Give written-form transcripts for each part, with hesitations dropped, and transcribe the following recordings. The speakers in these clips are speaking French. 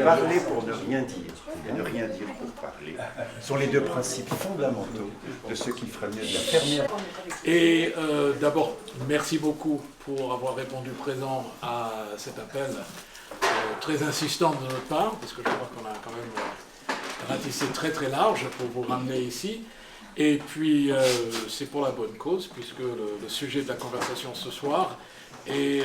Parler pour ne rien dire et ne rien dire pour parler sont les deux principes fondamentaux de ce qui ferait mieux de la fermière. Et d'abord, merci beaucoup pour avoir répondu présent à cet appel très insistant de notre part, parce que je crois qu'on a quand même ratissé très très large pour vous ramener ici. Et puis, c'est pour la bonne cause, puisque le sujet de la conversation ce soir, et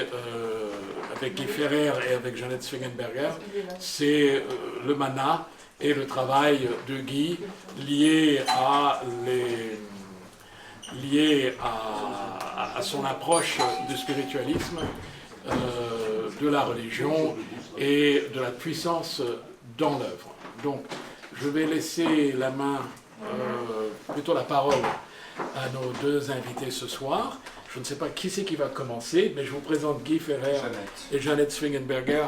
avec Guy Ferrer et avec Jeannette Swengenberger, c'est le mana et le travail de Guy lié à son approche du spiritualisme, de la religion et de la puissance dans l'œuvre. Donc, je vais laisser la main, plutôt la parole, à nos deux invités ce soir. Je ne sais pas qui c'est qui va commencer, mais je vous présente Guy Ferrer et Jeannette Swengenberger,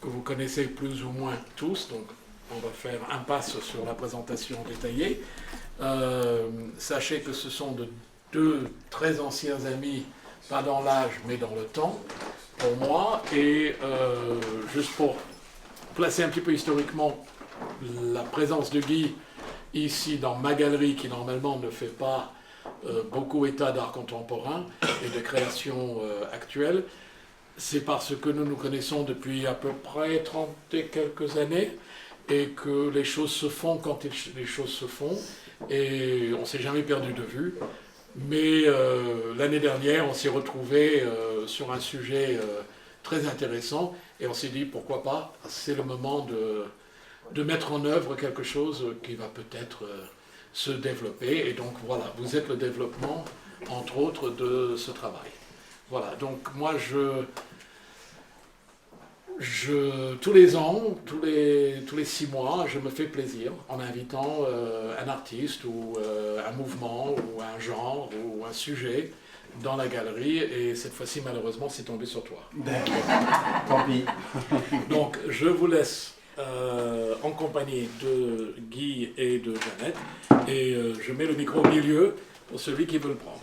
que vous connaissez plus ou moins tous, donc on va faire impasse sur la présentation détaillée. Sachez que ce sont deux très anciens amis, pas dans l'âge, mais dans le temps, pour moi, et juste pour placer un petit peu historiquement la présence de Guy ici dans ma galerie, qui normalement ne fait pas beaucoup état d'art contemporain et de création actuelle, c'est parce que nous nous connaissons depuis à peu près 30 et quelques années et que les choses se font quand les choses se font et on ne s'est jamais perdu de vue. Mais l'année dernière, on s'est retrouvés sur un sujet très intéressant et on s'est dit pourquoi pas, c'est le moment de mettre en œuvre quelque chose qui va peut-être se développer. Et donc voilà, vous êtes le développement, entre autres, de ce travail. Voilà, donc moi tous les ans, tous les 6 mois, je me fais plaisir en invitant un artiste ou un mouvement ou un genre ou un sujet dans la galerie, et cette fois-ci, malheureusement, c'est tombé sur toi. Tant pis. Donc, je vous laisse en compagnie de Guy et de Jeannette, et je mets le micro au milieu pour celui qui veut le prendre.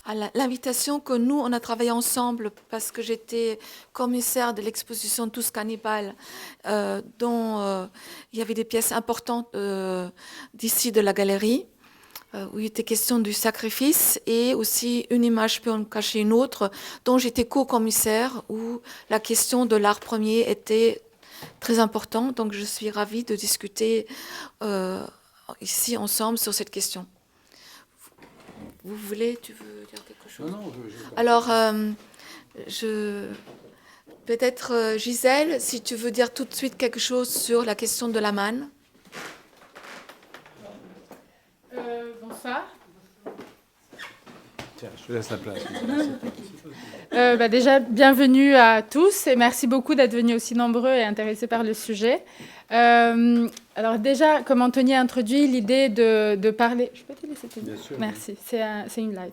À l'invitation que nous, on a travaillé ensemble parce que j'étais commissaire de l'exposition Tous Cannibales, dont il y avait des pièces importantes d'ici de la galerie, où il était question du sacrifice, et aussi une image peut en cacher une autre, dont j'étais co-commissaire, où la question de l'art premier était très importante. Donc je suis ravie de discuter ici ensemble sur cette question. Tu veux dire quelque chose? Non, Alors, peut-être Gisèle, si tu veux dire tout de suite quelque chose sur la question de la manne. Bonsoir. Tiens, je te laisse la place. Déjà, bienvenue à tous et merci beaucoup d'être venus aussi nombreux et intéressés par le sujet. Alors déjà, comme Anthony a introduit, l'idée de parler... Je peux te laisser te dire? Bien sûr. Merci, c'est une live.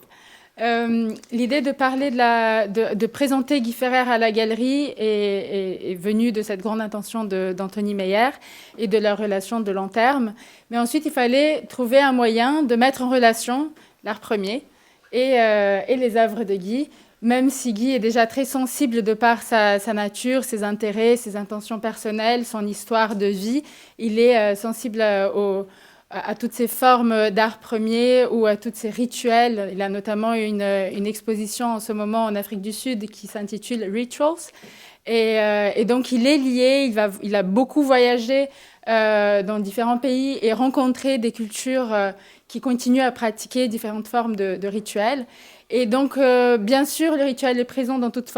L'idée de parler de présenter Guy Ferrer à la galerie est venue de cette grande intention d'Anthony Meyer et de leur relation de long terme. Mais ensuite, il fallait trouver un moyen de mettre en relation l'art premier et les œuvres de Guy, même si Guy est déjà très sensible de par sa nature, ses intérêts, ses intentions personnelles, son histoire de vie. Il est sensible à toutes ces formes d'art premier ou à tous ces rituels. Il a notamment une exposition en ce moment en Afrique du Sud qui s'intitule Rituals. Et donc, il est lié, il a beaucoup voyagé dans différents pays et rencontré des cultures qui continuent à pratiquer différentes formes de rituels. Et donc, bien sûr, le rituel est présent dans toutes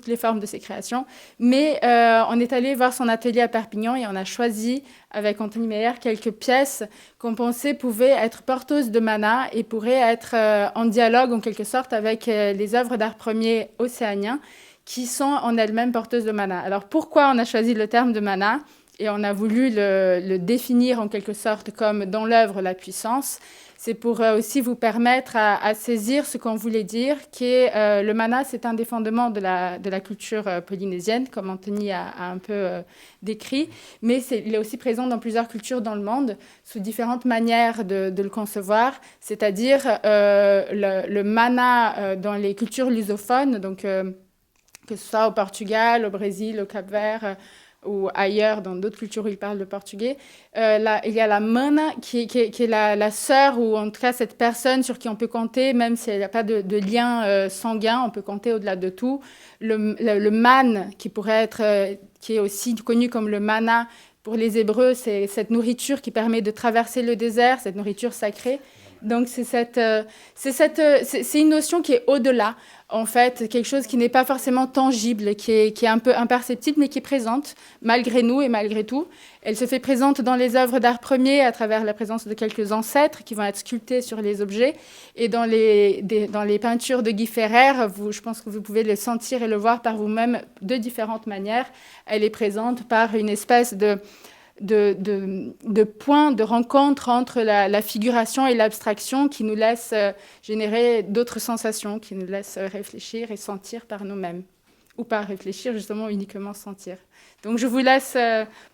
les formes de ses créations, mais on est allé voir son atelier à Perpignan et on a choisi, avec Anthony Meyer, quelques pièces qu'on pensait pouvaient être porteuses de mana et pourraient être en dialogue, en quelque sorte, avec les œuvres d'art premier océaniens qui sont en elles-mêmes porteuses de mana. Alors, pourquoi on a choisi le terme de mana ? et on a voulu le définir en quelque sorte comme dans l'œuvre la puissance. C'est pour aussi vous permettre à saisir ce qu'on voulait dire, qui est le mana, c'est un des fondements de la culture polynésienne, comme Anthony a un peu décrit, mais il est aussi présent dans plusieurs cultures dans le monde, sous différentes manières de le concevoir, c'est-à-dire le mana dans les cultures lusophones, donc que ce soit au Portugal, au Brésil, au Cap-Vert, ou ailleurs, dans d'autres cultures où ils parlent le portugais, il y a la mana qui est la sœur, ou en tout cas cette personne sur qui on peut compter, même s'il n'y a pas de lien sanguin, on peut compter au-delà de tout. Le man, qui pourrait être, qui est aussi connu comme le mana pour les Hébreux, c'est cette nourriture qui permet de traverser le désert, cette nourriture sacrée. Donc c'est une notion qui est au-delà, en fait, quelque chose qui n'est pas forcément tangible, qui est un peu imperceptible, mais qui est présente, malgré nous et malgré tout. Elle se fait présente dans les œuvres d'art premier à travers la présence de quelques ancêtres qui vont être sculptés sur les objets. Et dans les peintures de Guy Ferrer, je pense que vous pouvez le sentir et le voir par vous-même de différentes manières. Elle est présente par une espèce de points de rencontre entre la figuration et l'abstraction qui nous laisse générer d'autres sensations, qui nous laissent réfléchir et sentir par nous-mêmes, ou pas réfléchir, justement uniquement sentir. Donc je vous laisse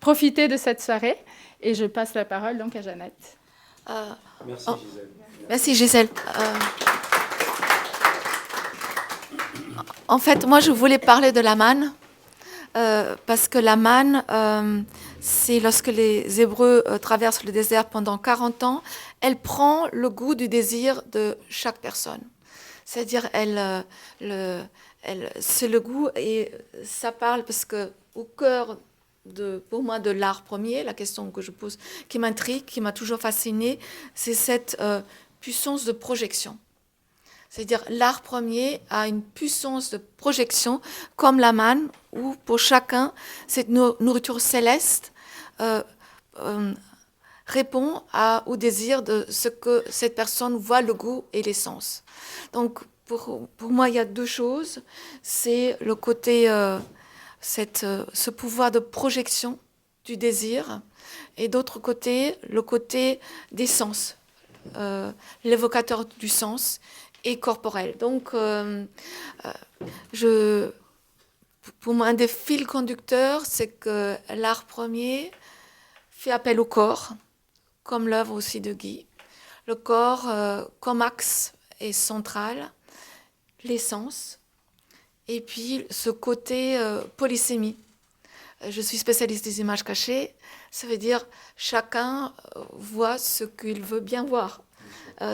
profiter de cette soirée et je passe la parole donc à Jeannette. Merci Gisèle. Merci Gisèle. En fait, moi je voulais parler de la manne. Parce que la manne, c'est lorsque les Hébreux traversent le désert pendant 40 ans, elle prend le goût du désir de chaque personne. C'est-à-dire, c'est le goût, et ça parle parce que au cœur, pour moi, de l'art premier, la question que je pose, qui m'intrigue, qui m'a toujours fascinée, c'est cette puissance de projection. C'est-à-dire l'art premier a une puissance de projection comme la manne, où pour chacun, cette nourriture céleste répond au désir de ce que cette personne voit, le goût et les sens. Donc pour moi, il y a deux choses. C'est le côté, ce pouvoir de projection du désir, et d'autre côté, le côté des sens, l'évocateur du sens, et corporel. Donc, pour moi, un des fils conducteurs, c'est que l'art premier fait appel au corps, comme l'œuvre aussi de Guy. Le corps comme axe est central, les sens, et puis ce côté polysémie. Je suis spécialiste des images cachées, ça veut dire chacun voit ce qu'il veut bien voir.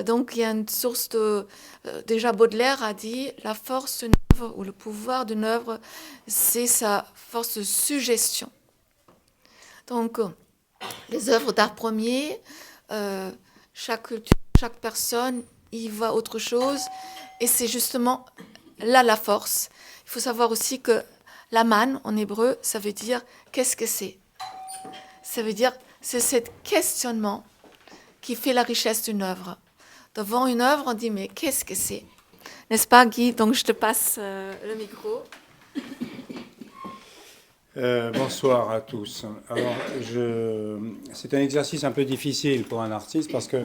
Donc il y a une source déjà Baudelaire a dit la force d'une œuvre ou le pouvoir d'une œuvre, c'est sa force de suggestion. Donc les œuvres d'art premier, chaque culture, chaque personne y voit autre chose, et c'est justement là la force. Il faut savoir aussi que la manne en hébreu, ça veut dire qu'est-ce que c'est. Ça veut dire c'est ce questionnement qui fait la richesse d'une œuvre. Devant une œuvre, on dit, mais qu'est-ce que c'est? N'est-ce pas, Guy? Donc, je te passe le micro. Bonsoir à tous. Alors, c'est un exercice un peu difficile pour un artiste parce que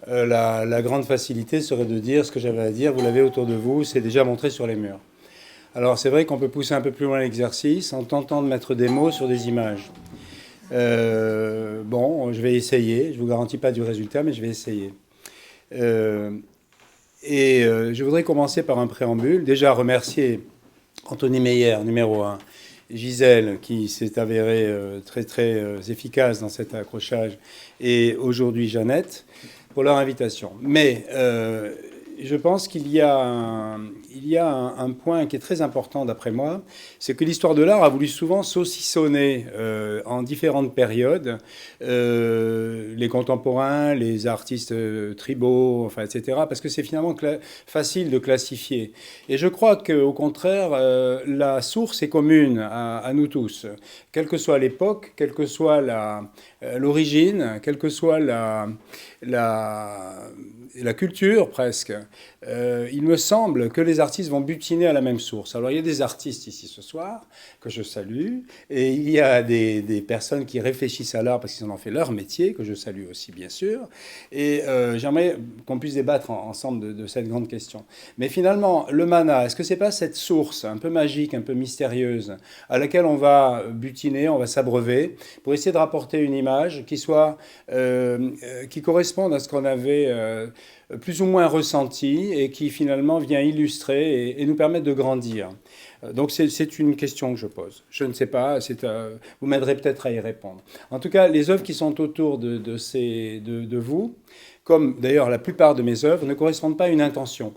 la grande facilité serait de dire ce que j'avais à dire. Vous l'avez autour de vous, c'est déjà montré sur les murs. Alors, c'est vrai qu'on peut pousser un peu plus loin l'exercice en tentant de mettre des mots sur des images. Bon, je vais essayer. Je ne vous garantis pas du résultat, mais je vais essayer. Je voudrais commencer par un préambule. Déjà remercier Anthony Meyer, numéro 1, Gisèle, qui s'est avérée très très efficace dans cet accrochage, et aujourd'hui Jeannette, pour leur invitation. Mais je pense qu'il y a un point qui est très important d'après moi, c'est que l'histoire de l'art a voulu souvent saucissonner en différentes périodes les contemporains, les artistes tribaux, enfin, etc., parce que c'est finalement facile de classifier. Et je crois qu'au contraire, la source est commune à nous tous, quelle que soit l'époque, quelle que soit l'origine, quelle que soit la culture presque, il me semble que les artistes vont butiner à la même source. Alors il y a des artistes ici ce soir que je salue, et il y a des personnes qui réfléchissent à l'art parce qu'ils en ont fait leur métier, que je salue aussi bien sûr, et j'aimerais qu'on puisse débattre ensemble de cette grande question. Mais finalement, le mana, est-ce que c'est pas cette source un peu magique, un peu mystérieuse, à laquelle on va butiner, on va s'abreuver, pour essayer de rapporter une image qui soit, qui corresponde à ce qu'on avait plus ou moins ressenti et qui finalement vient illustrer et nous permettre de grandir. Donc c'est une question que je pose. Je ne sais pas, vous m'aiderez peut-être à y répondre. En tout cas, les œuvres qui sont autour de vous, comme d'ailleurs la plupart de mes œuvres, ne correspondent pas à une intention.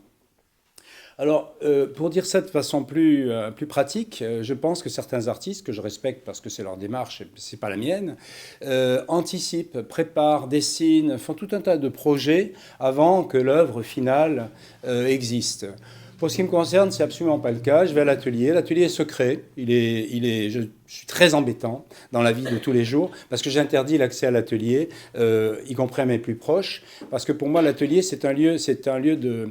Alors, pour dire ça de façon plus pratique, je pense que certains artistes, que je respecte parce que c'est leur démarche et c'est pas la mienne, anticipent, préparent, dessinent, font tout un tas de projets avant que l'œuvre finale existe. Pour ce qui me concerne, c'est absolument pas le cas. Je vais à l'atelier. L'atelier est secret. Je suis très embêtant dans la vie de tous les jours parce que j'interdis l'accès à l'atelier, y compris à mes plus proches, parce que pour moi, l'atelier, c'est un lieu de...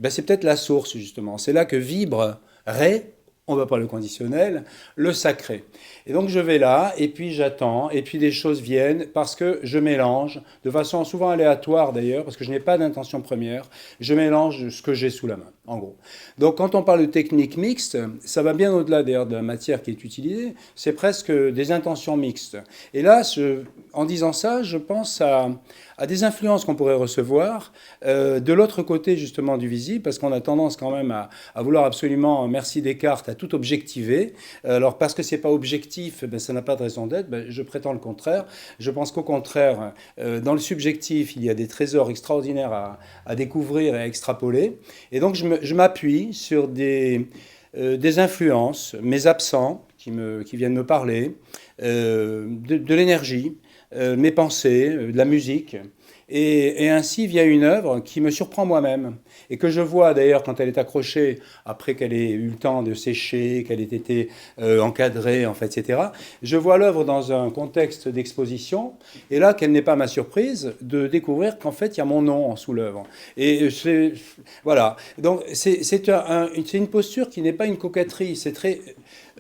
c'est peut-être la source, justement. C'est là que vibrerait, on ne va pas le conditionnel, le sacré. Et donc je vais là, et puis j'attends, et puis des choses viennent, parce que je mélange, de façon souvent aléatoire d'ailleurs, parce que je n'ai pas d'intention première, je mélange ce que j'ai sous la main, en gros. Donc quand on parle de technique mixte, ça va bien au-delà d'ailleurs de la matière qui est utilisée, c'est presque des intentions mixtes. Et là, en disant ça, je pense à des influences qu'on pourrait recevoir de l'autre côté justement du visible, parce qu'on a tendance quand même à vouloir absolument, merci Descartes, à tout objectiver. Alors parce que c'est pas objectif, ça n'a pas de raison d'être, je prétends le contraire. Je pense qu'au contraire, dans le subjectif, il y a des trésors extraordinaires à découvrir et à extrapoler. Et donc je m'appuie sur des influences, mes absents qui viennent me parler, de l'énergie, mes pensées, de la musique, et ainsi via une œuvre qui me surprend moi-même, et que je vois d'ailleurs quand elle est accrochée, après qu'elle ait eu le temps de sécher, qu'elle ait été encadrée, en fait, etc. Je vois l'œuvre dans un contexte d'exposition, et là, quelle n'est pas ma surprise de découvrir qu'en fait, il y a mon nom sous l'œuvre. Et voilà. Donc, c'est une posture qui n'est pas une coquetterie, c'est très...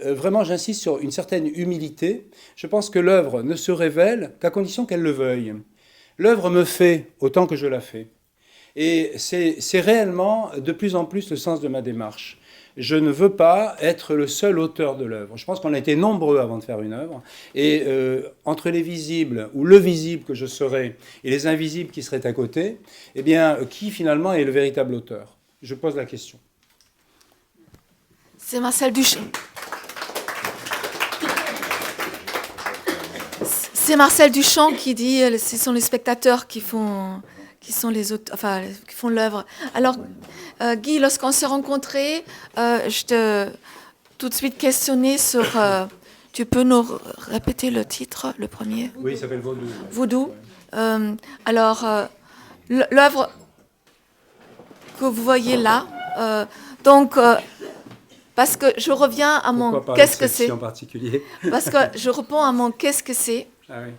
Vraiment, j'insiste sur une certaine humilité. Je pense que l'œuvre ne se révèle qu'à condition qu'elle le veuille. L'œuvre me fait autant que je la fais. Et c'est réellement de plus en plus le sens de ma démarche. Je ne veux pas être le seul auteur de l'œuvre. Je pense qu'on a été nombreux avant de faire une œuvre. Et entre les visibles, ou le visible que je serais, et les invisibles qui seraient à côté, eh bien, qui finalement est le véritable auteur? Je pose la question. C'est Marcel Duchamp. C'est Marcel Duchamp qui dit, ce sont les spectateurs qui font l'œuvre. Alors, Guy, lorsqu'on s'est rencontrés, je t'ai tout de suite questionné sur... tu peux nous répéter le titre, le premier? Oui, il s'appelle Vaudou. Vaudou. Alors, l'œuvre que vous voyez là, parce que je reviens à mon qu'est-ce que c'est. En particulier. Parce que je réponds à mon qu'est-ce que c'est. Ah oui.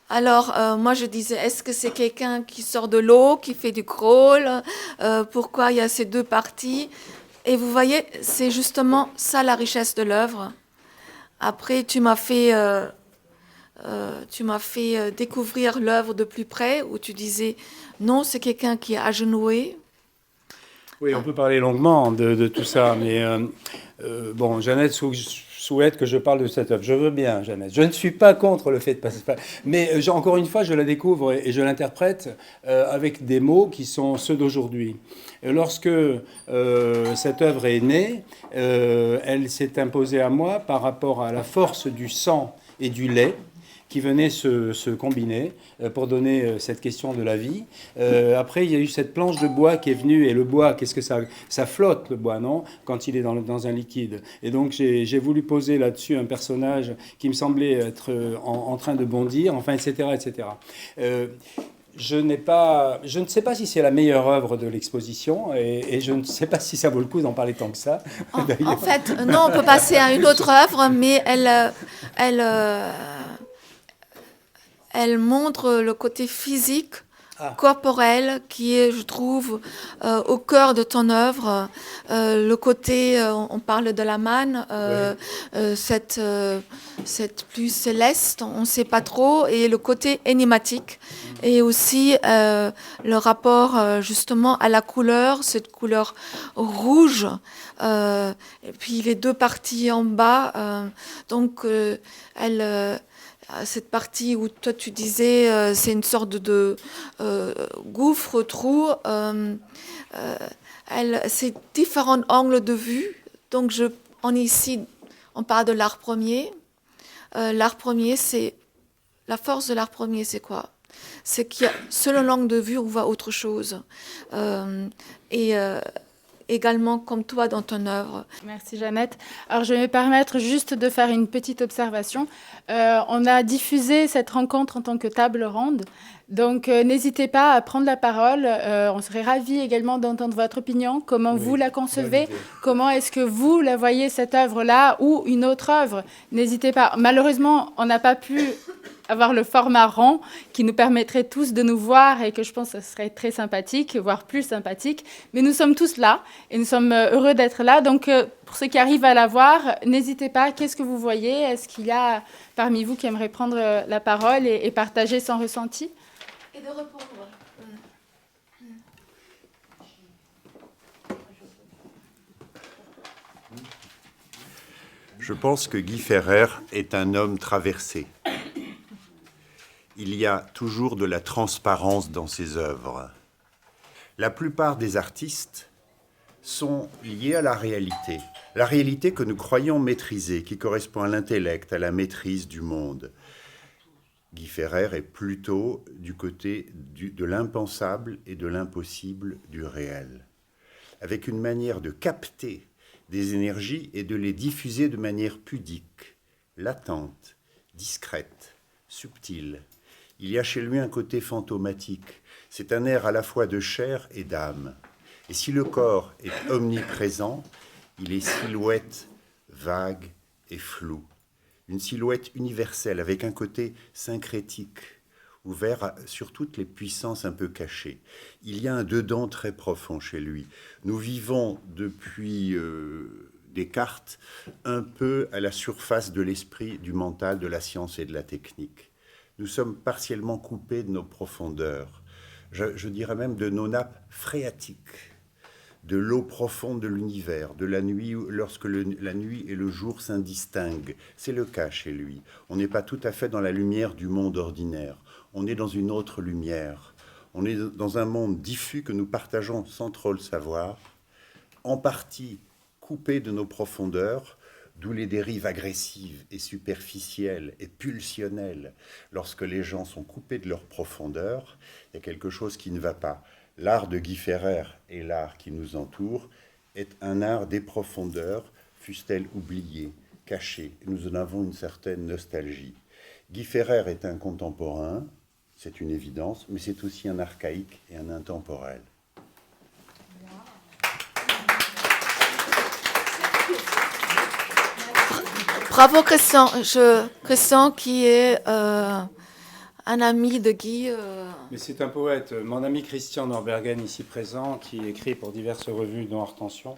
Alors, moi, je disais, est-ce que c'est quelqu'un qui sort de l'eau, qui fait du crawl? Pourquoi il y a ces deux parties? Et vous voyez, c'est justement ça la richesse de l'œuvre. Après, tu m'as fait découvrir l'œuvre de plus près, où tu disais, non, c'est quelqu'un qui est agenouillé. Oui, on peut parler longuement de tout ça, mais bon, Jeannette souhaite que je parle de cette œuvre. Je veux bien, Jeannette. Je ne suis pas contre le fait de passer... Mais encore une fois, je la découvre et je l'interprète avec des mots qui sont ceux d'aujourd'hui. Lorsque cette œuvre est née, elle s'est imposée à moi par rapport à la force du sang et du lait qui venaient se combiner pour donner cette question de la vie. Après, il y a eu cette planche de bois qui est venue, et le bois, qu'est-ce que ça flotte, le bois, non? Quand il est dans un liquide. Et donc, j'ai voulu poser là-dessus un personnage qui me semblait être en train de bondir, enfin, etc., etc. Je ne sais pas si c'est la meilleure œuvre de l'exposition, et je ne sais pas si ça vaut le coup d'en parler tant que ça. En fait, non, on peut passer à une autre œuvre, mais elle montre le côté physique, corporel, qui est, je trouve, au cœur de ton œuvre. Le côté, on parle de la manne, cette plus céleste, on ne sait pas trop, et le côté énigmatique, et aussi le rapport justement à la couleur, cette couleur rouge, et puis les deux parties en bas, donc cette partie où toi tu disais c'est une sorte de gouffre, trou, c'est différents angles de vue. Donc on parle de l'art premier. L'art premier, c'est la force de l'art premier, c'est quoi? C'est qu'il y a, selon l'angle de vue, on voit autre chose. Également comme toi dans ton œuvre. Merci Jeannette. Alors je vais me permettre juste de faire une petite observation. On a diffusé cette rencontre en tant que table ronde, donc n'hésitez pas à prendre la parole. On serait ravis également d'entendre votre opinion, comment vous la concevez, comment est-ce que vous la voyez cette œuvre-là ou une autre œuvre. N'hésitez pas. Malheureusement, on n'a pas pu avoir le format rond qui nous permettrait tous de nous voir et que je pense que ce serait très sympathique, voire plus sympathique. Mais nous sommes tous là et nous sommes heureux d'être là. Donc, pour ceux qui arrivent à la voir, n'hésitez pas. Qu'est-ce que vous voyez? Est-ce qu'il y a parmi vous qui aimerait prendre la parole et partager son ressenti? Et de répondre. Je pense que Guy Ferrer est un homme traversé. Il y a toujours de la transparence dans ses œuvres. La plupart des artistes sont liés à la réalité que nous croyons maîtriser, qui correspond à l'intellect, à la maîtrise du monde. Guy Ferrer est plutôt du côté de l'impensable et de l'impossible du réel, avec une manière de capter des énergies et de les diffuser de manière pudique, latente, discrète, subtile. Il y a chez lui un côté fantomatique. C'est un air à la fois de chair et d'âme. Et si le corps est omniprésent, il est silhouette vague et floue. Une silhouette universelle avec un côté syncrétique, ouvert sur toutes les puissances un peu cachées. Il y a un dedans très profond chez lui. Nous vivons depuis Descartes un peu à la surface de l'esprit, du mental, de la science et de la technique. Nous sommes partiellement coupés de nos profondeurs, je dirais même de nos nappes phréatiques, de l'eau profonde de l'univers, de la nuit, lorsque la nuit et le jour s'indistinguent. C'est le cas chez lui. On n'est pas tout à fait dans la lumière du monde ordinaire. On est dans une autre lumière. On est dans un monde diffus que nous partageons sans trop le savoir, en partie coupé de nos profondeurs, d'où les dérives agressives et superficielles et pulsionnelles. Lorsque les gens sont coupés de leur profondeur, il y a quelque chose qui ne va pas. L'art de Guy Ferrer et l'art qui nous entoure est un art des profondeurs, fussent-elles oubliées, cachées. Nous en avons une certaine nostalgie. Guy Ferrer est un contemporain, c'est une évidence, mais c'est aussi un archaïque et un intemporel. Bravo Christian. Christian qui est un ami de Guy. Mais c'est un poète. Mon ami Christian Norbergen, ici présent, qui écrit pour diverses revues dont Hortension,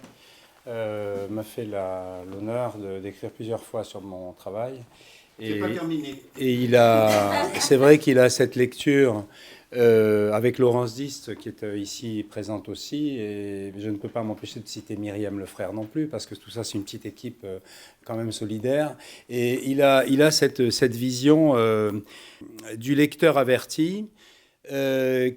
m'a fait l'honneur d'écrire plusieurs fois sur mon travail. C'est pas terminé. Et c'est vrai qu'il a cette lecture avec Laurence Dist, qui est ici présente aussi, et je ne peux pas m'empêcher de citer Myriam Lefrère non plus, parce que tout ça, c'est une petite équipe quand même solidaire. Et il a cette vision du lecteur averti, ce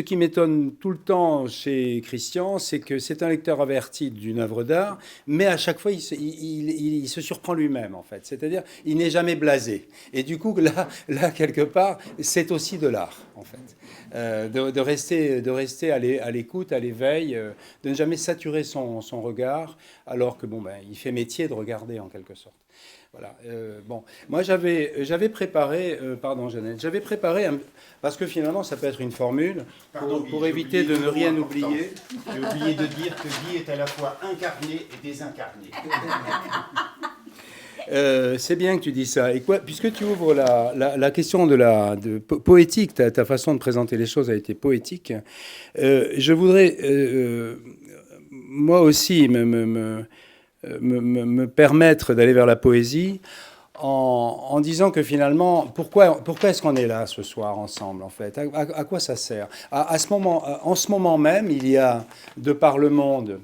qui m'étonne tout le temps chez Christian, c'est que c'est un lecteur averti d'une œuvre d'art, mais à chaque fois, il se surprend lui-même, en fait. C'est-à-dire, il n'est jamais blasé. Et du coup, là quelque part, c'est aussi de l'art, en fait. De rester à l'écoute, à l'éveil, de ne jamais saturer son regard, alors que, il fait métier de regarder, en quelque sorte. Voilà. Moi j'avais préparé, pardon Jeannette, parce que finalement ça peut être une formule pour éviter de ne rien oublier. J'ai oublié de dire que Guy est à la fois incarné et désincarné. C'est bien que tu dis ça. Et quoi, puisque tu ouvres la question de poétique, ta façon de présenter les choses a été poétique, je voudrais moi aussi me permettre d'aller vers la poésie en disant que finalement, pourquoi est-ce qu'on est là ce soir ensemble, en fait? À quoi ça sert? En ce moment même, il y a, de par le monde,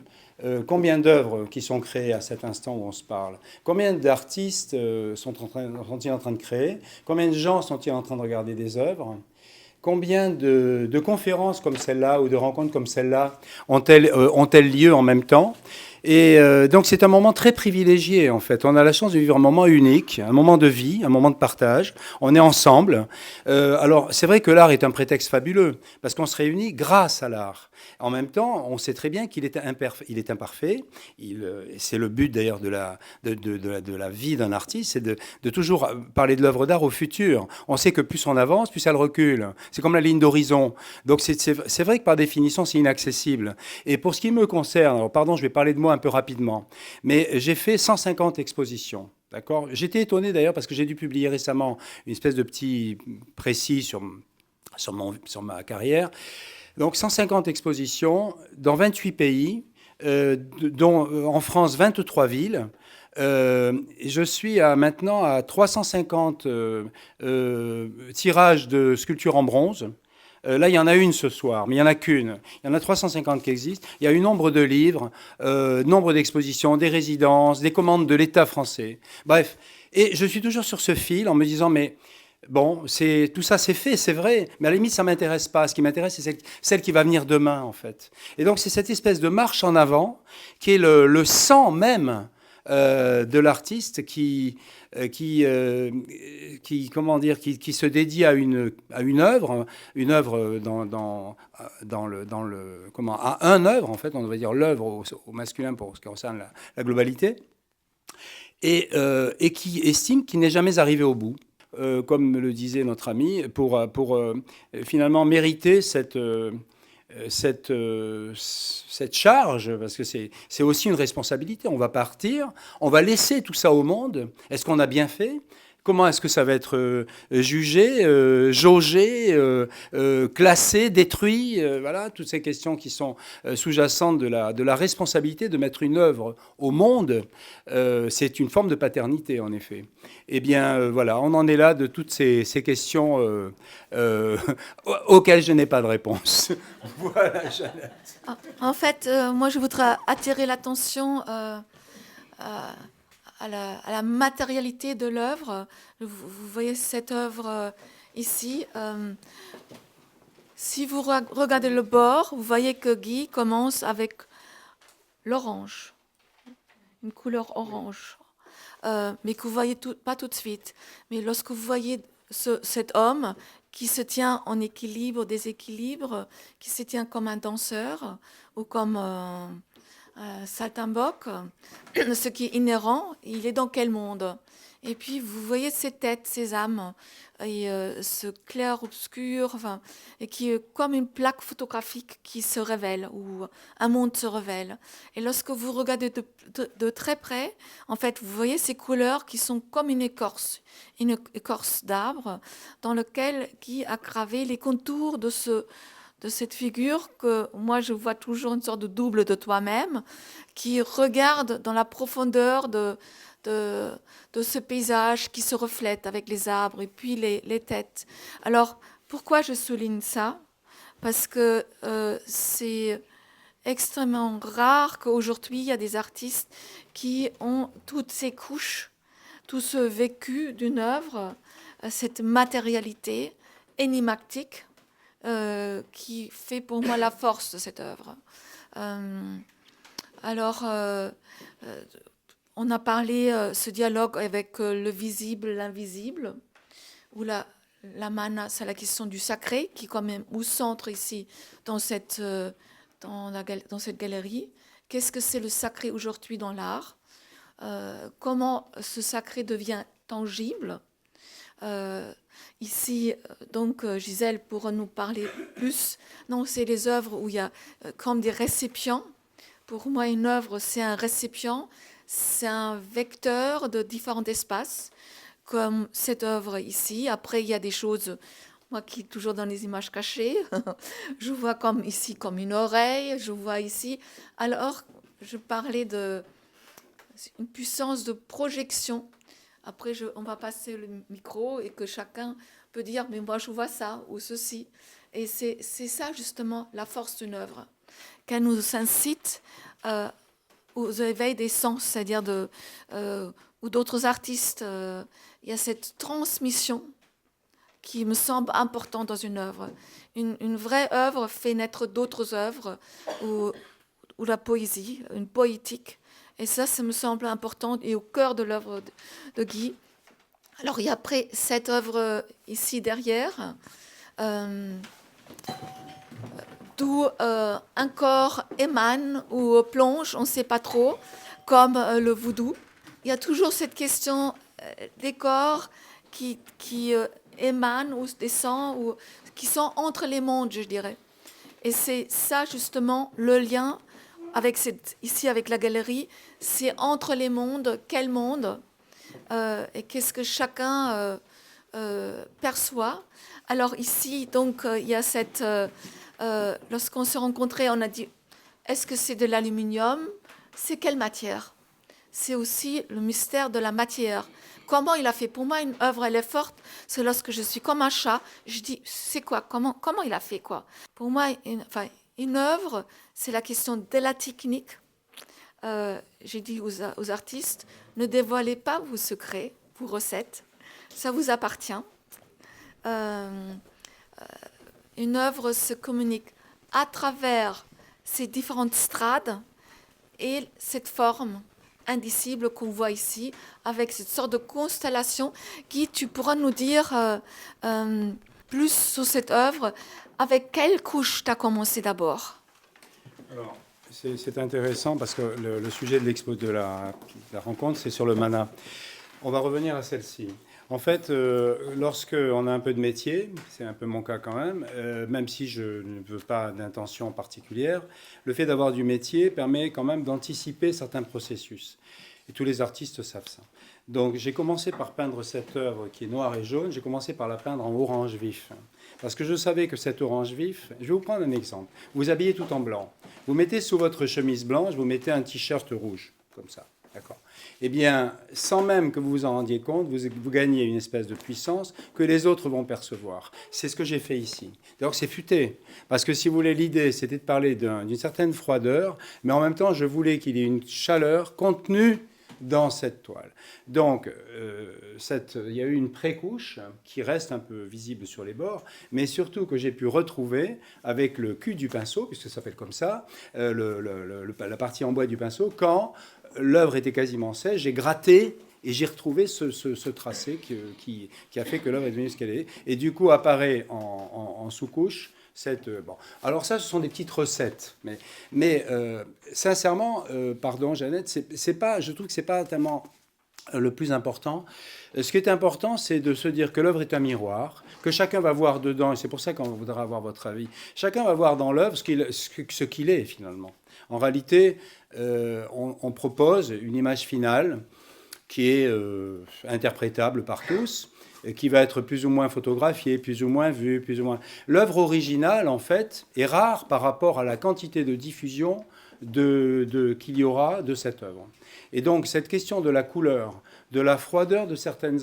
combien d'œuvres qui sont créées à cet instant où on se parle? Combien d'artistes sont-ils en train de créer? Combien de gens sont-ils en train de regarder des œuvres? Combien de conférences comme celle-là ou de rencontres comme celle-là ont-elles lieu en même temps? Et donc c'est un moment très privilégié en fait. On a la chance de vivre un moment unique, un moment de vie, un moment de partage. On est ensemble. Alors c'est vrai que l'art est un prétexte fabuleux parce qu'on se réunit grâce à l'art. En même temps, on sait très bien qu'il est imparfait. C'est le but d'ailleurs de la vie d'un artiste, c'est de toujours parler de l'œuvre d'art au futur. On sait que plus on avance, plus elle recule. C'est comme la ligne d'horizon. Donc c'est vrai que par définition, c'est inaccessible. Et pour ce qui me concerne, alors pardon, je vais parler de moi un peu rapidement, mais j'ai fait 150 expositions. D'accord ? J'étais étonné d'ailleurs parce que j'ai dû publier récemment une espèce de petit précis sur ma carrière. Donc 150 expositions dans 28 pays, dont en France 23 villes. Je suis maintenant à 350 tirages de sculptures en bronze. Là, il y en a une ce soir, mais il n'y en a qu'une. Il y en a 350 qui existent. Il y a eu nombre de livres, nombre d'expositions, des résidences, des commandes de l'État français. Bref, et je suis toujours sur ce fil en me disant, mais bon, tout ça c'est fait, c'est vrai, mais à la limite, ça ne m'intéresse pas. Ce qui m'intéresse, c'est celle qui va venir demain, en fait. Et donc, c'est cette espèce de marche en avant qui est le sang même de l'artiste qui se dédie à une œuvre à un œuvre en fait, on va dire l'œuvre au masculin pour ce qui concerne la globalité, et qui estime qu'il n'est jamais arrivé au bout, comme le disait notre ami, pour finalement mériter cette charge, parce que c'est aussi une responsabilité. On va partir, on va laisser tout ça au monde. Est-ce qu'on a bien fait ? Comment est-ce que ça va être jugé, jaugé, classé, détruit? Voilà, toutes ces questions qui sont sous-jacentes de la responsabilité de mettre une œuvre au monde. C'est une forme de paternité, en effet. Eh bien, voilà, on en est là de toutes ces questions auxquelles je n'ai pas de réponse. Voilà, Jeannette. En fait, moi, je voudrais attirer l'attention à la matérialité de l'œuvre. Vous voyez cette œuvre ici. Si vous regardez le bord, vous voyez que Guy commence avec l'orange, une couleur orange, mais que vous ne voyez pas tout de suite. Mais lorsque vous voyez cet homme qui se tient en équilibre, déséquilibre, qui se tient comme un danseur ou comme saltimbanque, ce qui est inhérent, il est dans quel monde? Et puis vous voyez ces têtes, ces âmes, et ce clair-obscur, et qui est comme une plaque photographique qui se révèle, ou un monde se révèle. Et lorsque vous regardez de très près, en fait, vous voyez ces couleurs qui sont comme une écorce d'arbre, dans lequel Guy a gravé les contours de cette figure que moi je vois toujours une sorte de double de toi-même, qui regarde dans la profondeur de ce paysage qui se reflète avec les arbres et puis les têtes. Alors, pourquoi je souligne ça? Parce que c'est extrêmement rare qu'aujourd'hui, il y a des artistes qui ont toutes ces couches, tout ce vécu d'une œuvre, cette matérialité énigmatique, qui fait pour moi la force de cette œuvre. On a parlé ce dialogue avec le visible, l'invisible, où la mana, c'est la question du sacré, qui est quand même au centre ici, dans cette galerie. Qu'est-ce que c'est le sacré aujourd'hui dans l'art? Comment ce sacré devient tangible? Ici, donc, Gisèle pourra nous parler plus. Non, c'est les œuvres où il y a comme des récipients. Pour moi, une œuvre, c'est un récipient. c'est un vecteur de différents espaces, comme cette œuvre ici. Après, il y a des choses, moi qui suis toujours dans les images cachées, je vois comme ici comme une oreille, je vois ici. Alors, je parlais de une puissance de projection. Après, on va passer le micro et que chacun peut dire, mais moi je vois ça ou ceci. Et c'est ça justement la force d'une œuvre, qu'elle nous incite aux éveils des sens, c'est-à-dire ou d'autres artistes. Il y a cette transmission qui me semble importante dans une œuvre. Une vraie œuvre fait naître d'autres œuvres ou la poésie, une poétique. Et ça me semble important et au cœur de l'œuvre de Guy. Alors, il y a après cette œuvre ici derrière, d'où un corps émane ou plonge, on ne sait pas trop, comme le voodoo. Il y a toujours cette question des corps qui émanent ou descendent, ou qui sont entre les mondes, je dirais. Et c'est ça, justement, le lien ici avec la galerie, c'est entre les mondes, quel monde et qu'est-ce que chacun perçoit. Alors ici, donc, il y a cette... lorsqu'on s'est rencontrés, on a dit, est-ce que c'est de l'aluminium? C'est quelle matière? C'est aussi le mystère de la matière. Comment il a fait? Pour moi, une œuvre, elle est forte. C'est lorsque je suis comme un chat, je dis, c'est quoi? Comment il a fait quoi? Pour moi, une œuvre, c'est la question de la technique. J'ai dit aux artistes, ne dévoilez pas vos secrets, vos recettes. Ça vous appartient. Une œuvre se communique à travers ces différentes strades et cette forme indicible qu'on voit ici, avec cette sorte de constellation. Guy, tu pourras nous dire plus sur cette œuvre. Avec quelle couche tu as commencé d'abord? Alors, c'est intéressant parce que le sujet de l'expo de la rencontre, c'est sur le mana. On va revenir à celle-ci. En fait, lorsqu'on a un peu de métier, c'est un peu mon cas quand même si je ne veux pas d'intention particulière, le fait d'avoir du métier permet quand même d'anticiper certains processus. Et tous les artistes savent ça. Donc j'ai commencé par peindre cette œuvre qui est noire et jaune, j'ai commencé par la peindre en orange vif. Parce que je savais que cet orange vif, je vais vous prendre un exemple. Vous habillez tout en blanc. Vous mettez sous votre chemise blanche, vous mettez un t-shirt rouge, comme ça. D'accord. Eh bien, sans même que vous vous en rendiez compte, vous gagnez une espèce de puissance que les autres vont percevoir. C'est ce que j'ai fait ici. Donc c'est futé. Parce que si vous voulez, l'idée, c'était de parler d'une certaine froideur, mais en même temps, je voulais qu'il y ait une chaleur contenue dans cette toile. Donc, il y a eu une pré-couche qui reste un peu visible sur les bords, mais surtout que j'ai pu retrouver avec le cul du pinceau, puisque ça s'appelle comme ça, la partie en bois du pinceau, quand l'œuvre était quasiment sèche, j'ai gratté et j'ai retrouvé ce tracé qui a fait que l'œuvre est devenue ce qu'elle est. Et du coup, apparaît en sous-couche bon. Alors ça, ce sont des petites recettes. Mais sincèrement, pardon Jeannette, je trouve que ce n'est pas tellement le plus important. Ce qui est important, c'est de se dire que l'œuvre est un miroir, que chacun va voir dedans, et c'est pour ça qu'on voudra avoir votre avis, chacun va voir dans l'œuvre ce qu'il est finalement. En réalité, on propose une image finale qui est interprétable par tous, qui va être plus ou moins photographiée, plus ou moins vue, plus ou moins... L'œuvre originale, en fait, est rare par rapport à la quantité de diffusion qu'il y aura de cette œuvre. Et donc, cette question de la couleur, de la froideur de certaines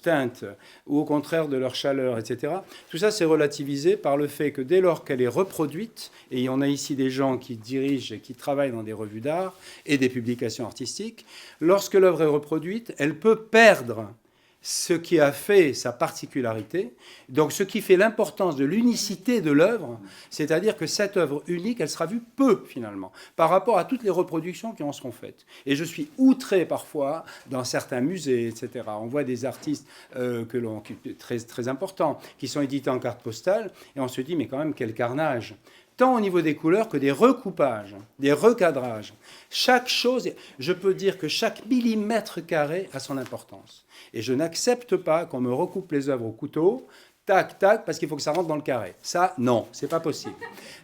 teintes, ou au contraire de leur chaleur, etc., tout ça, c'est relativisé par le fait que dès lors qu'elle est reproduite, et il y en a ici des gens qui dirigent et qui travaillent dans des revues d'art et des publications artistiques, lorsque l'œuvre est reproduite, elle peut perdre ce qui a fait sa particularité, donc ce qui fait l'importance de l'unicité de l'œuvre, c'est-à-dire que cette œuvre unique, elle sera vue peu, finalement, par rapport à toutes les reproductions qui en seront faites. Et je suis outré parfois, dans certains musées, etc. On voit des artistes très, très importants, qui sont édités en carte postale, et on se dit, mais quand même, quel carnage! tant au niveau des couleurs que des recoupages, des recadrages. Chaque chose, je peux dire que chaque millimètre carré a son importance. Et je n'accepte pas qu'on me recoupe les œuvres au couteau, tac, tac, parce qu'il faut que ça rentre dans le carré. Ça, non, c'est pas possible.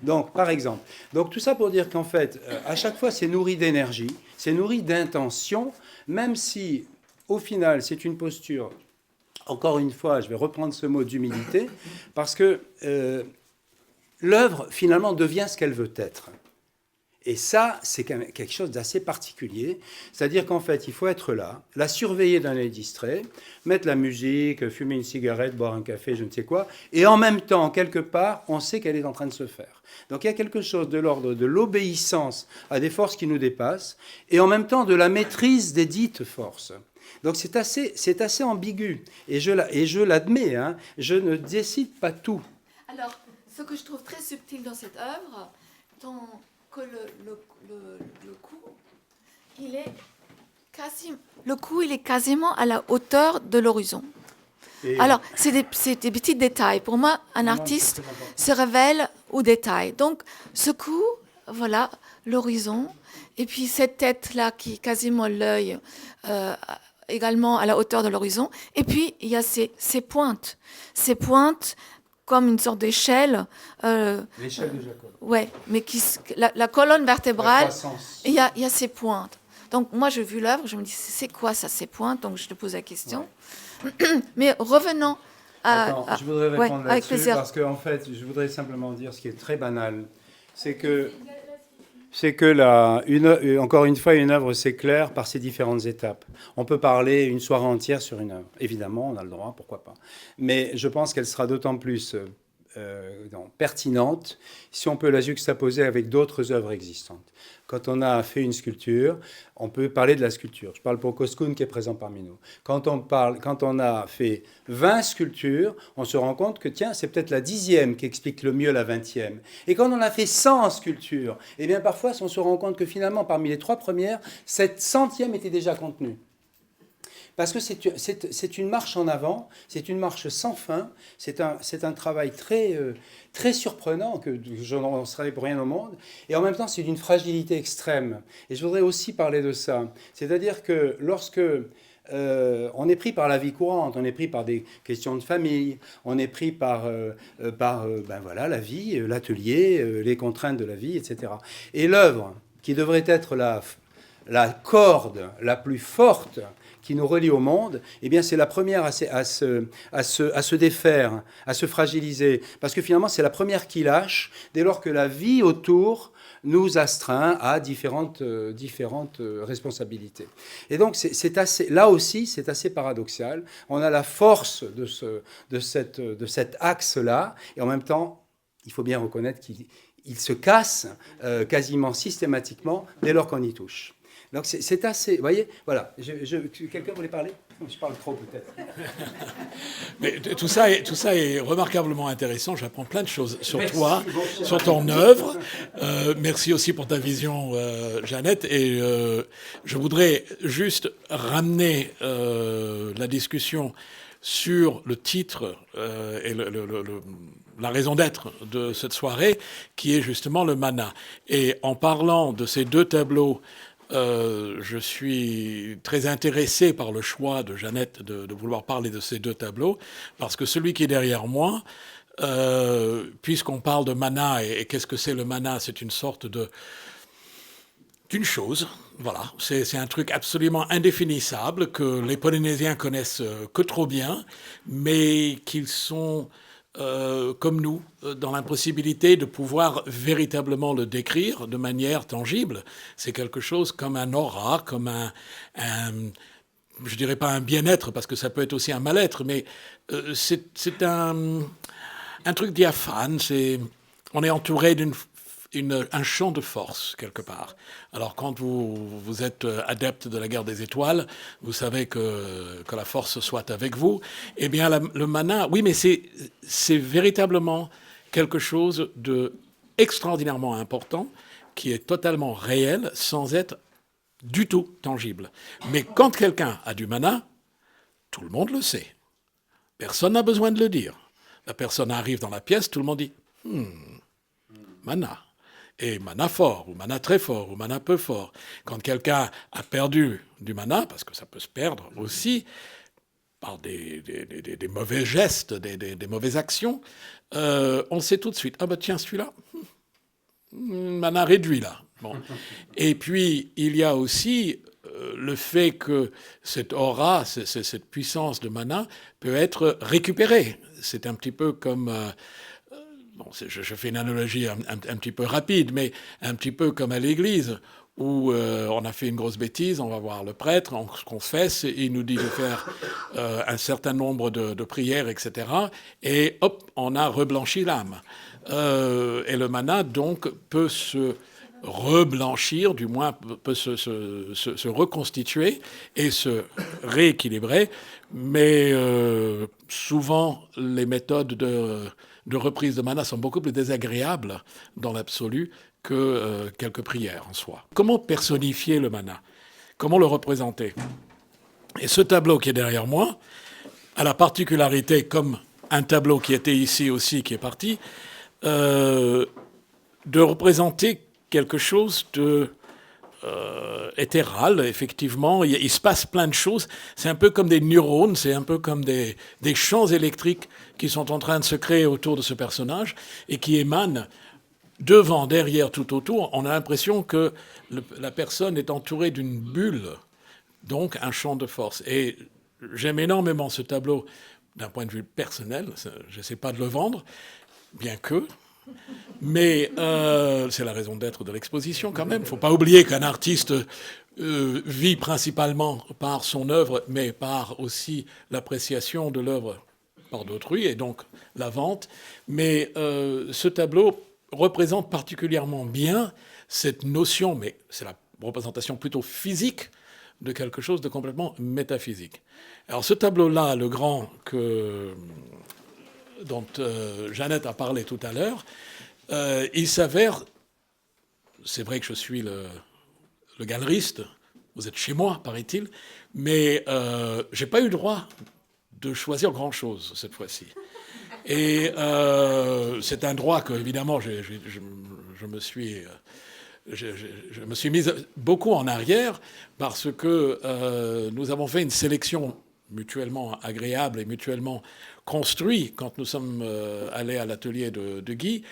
Donc, par exemple, donc tout ça pour dire qu'en fait, à chaque fois, c'est nourri d'énergie, c'est nourri d'intention, même si, au final, c'est une posture, encore une fois, je vais reprendre ce mot d'humilité, parce que l'œuvre, finalement, devient ce qu'elle veut être. Et ça, c'est quelque chose d'assez particulier. C'est-à-dire qu'en fait, il faut être là, la surveiller d'un œil distrait, mettre la musique, fumer une cigarette, boire un café, je ne sais quoi, et en même temps, quelque part, on sait qu'elle est en train de se faire. Donc il y a quelque chose de l'ordre de l'obéissance à des forces qui nous dépassent, et en même temps de la maîtrise des dites forces. Donc c'est assez ambigu, et je l'admets, hein, je ne décide pas tout. Alors, ce que je trouve très subtil dans cette œuvre, que le cou, il est quasiment à la hauteur de l'horizon. Alors, c'est des petits détails. Pour moi, un artiste se révèle au détail. Donc, ce cou, voilà, l'horizon, et puis cette tête-là qui est quasiment l'œil, également à la hauteur de l'horizon. Et puis, il y a ces pointes. Ces pointes comme une sorte d'échelle. L'échelle de Jacob. Ouais, mais la colonne vertébrale, il y a ces pointes. Donc moi, j'ai vu l'œuvre, je me dis, c'est quoi ça, ces pointes? Donc je te pose la question. Ouais. Mais revenons à... je voudrais répondre avec là-dessus, plaisir. parce qu'en fait, je voudrais simplement dire ce qui est très banal. C'est que encore une fois, une œuvre s'éclaire par ses différentes étapes. On peut parler une soirée entière sur une œuvre. Évidemment, on a le droit, pourquoi pas. Mais je pense qu'elle sera d'autant plus pertinente si on peut la juxtaposer avec d'autres œuvres existantes. Quand on a fait une sculpture, on peut parler de la sculpture. Je parle pour Koskoun qui est présent parmi nous. Quand on a fait 20 sculptures, on se rend compte que tiens, c'est peut-être la 10e qui explique le mieux la 20e. Et quand on a fait 100 sculptures, eh bien parfois on se rend compte que finalement parmi les 3 premières, cette 100e était déjà contenue. Parce que c'est une marche en avant, c'est une marche sans fin, c'est un travail très surprenant que je n'en serais pour rien au monde, et en même temps c'est d'une fragilité extrême. Et je voudrais aussi parler de ça. C'est-à-dire que lorsque on est pris par la vie courante, on est pris par des questions de famille, on est pris par voilà, la vie, l'atelier, les contraintes de la vie, etc. Et l'œuvre, qui devrait être la corde la plus forte qui nous relie au monde, eh bien c'est la première à se défaire, à se fragiliser, parce que finalement c'est la première qui lâche dès lors que la vie autour nous astreint à différentes responsabilités. Et donc là aussi c'est assez paradoxal. On a la force de cet axe-là, et en même temps il faut bien reconnaître qu'il se casse quasiment systématiquement dès lors qu'on y touche. Donc c'est assez... Vous voyez, voilà. Quelqu'un voulait parler? Je parle trop peut-être. Mais tout ça est remarquablement intéressant. J'apprends plein de choses sur toi, sur ton œuvre. Merci aussi pour ta vision, Jeannette. Et je voudrais juste ramener la discussion sur le titre et la raison d'être de cette soirée, qui est justement le mana. Et en parlant de ces deux tableaux, je suis très intéressé par le choix de Jeannette de vouloir parler de ces deux tableaux, parce que celui qui est derrière moi, puisqu'on parle de mana, et qu'est-ce que c'est le mana? C'est une sorte d'une chose, voilà, c'est un truc absolument indéfinissable que les Polynésiens connaissent que trop bien, mais qu'ils sont... comme nous, dans l'impossibilité de pouvoir véritablement le décrire de manière tangible. C'est quelque chose comme un aura, comme je dirais pas un bien-être, parce que ça peut être aussi un mal-être, mais c'est un truc diaphane, on est entouré un champ de force, quelque part. Alors, quand vous êtes adepte de la guerre des étoiles, vous savez que la force soit avec vous. Eh bien, le mana, oui, mais c'est véritablement quelque chose de extraordinairement important, qui est totalement réel, sans être du tout tangible. Mais quand quelqu'un a du mana, tout le monde le sait. Personne n'a besoin de le dire. La personne arrive dans la pièce, tout le monde dit mana. Et mana fort, ou mana très fort, ou mana peu fort. Quand quelqu'un a perdu du mana, parce que ça peut se perdre aussi par des mauvais gestes, des mauvaises actions, on sait tout de suite, ah bah tiens, celui-là, mana réduit là. Bon. Et puis, il y a aussi le fait que cette aura, cette puissance de mana peut être récupérée. C'est un petit peu comme... bon, je fais une analogie un petit peu rapide, mais un petit peu comme à l'église, où on a fait une grosse bêtise, on va voir le prêtre, on se confesse, et il nous dit de faire un certain nombre de prières, etc. Et hop, on a reblanchi l'âme. Et le mana, donc, peut se reblanchir, du moins peut se reconstituer et se rééquilibrer. Mais souvent, les méthodes de reprise de mana sont beaucoup plus désagréables dans l'absolu que quelques prières en soi. Comment personnifier le mana? Comment le représenter? Et ce tableau qui est derrière moi a la particularité, comme un tableau qui était ici aussi, qui est parti, de représenter quelque chose de éthéral, effectivement. Il se passe plein de choses. C'est un peu comme des neurones, c'est un peu comme des champs électriques qui sont en train de se créer autour de ce personnage et qui émanent devant, derrière, tout autour. On a l'impression que la personne est entourée d'une bulle, donc un champ de force. Et j'aime énormément ce tableau d'un point de vue personnel. Je n'essaie pas de le vendre, bien que... Mais c'est la raison d'être de l'exposition quand même. Il ne faut pas oublier qu'un artiste vit principalement par son œuvre, mais par aussi l'appréciation de l'œuvre par d'autrui, et donc la vente. Mais ce tableau représente particulièrement bien cette notion, mais c'est la représentation plutôt physique de quelque chose de complètement métaphysique. Alors ce tableau-là, le grand dont Jeannette a parlé tout à l'heure, il s'avère, c'est vrai que je suis le galeriste, vous êtes chez moi, paraît-il, mais je n'ai pas eu le droit de choisir grand-chose cette fois-ci. Et c'est un droit que, évidemment, je me suis mis beaucoup en arrière parce que nous avons fait une sélection mutuellement agréable et mutuellement construit quand nous sommes allés à l'atelier de Guy.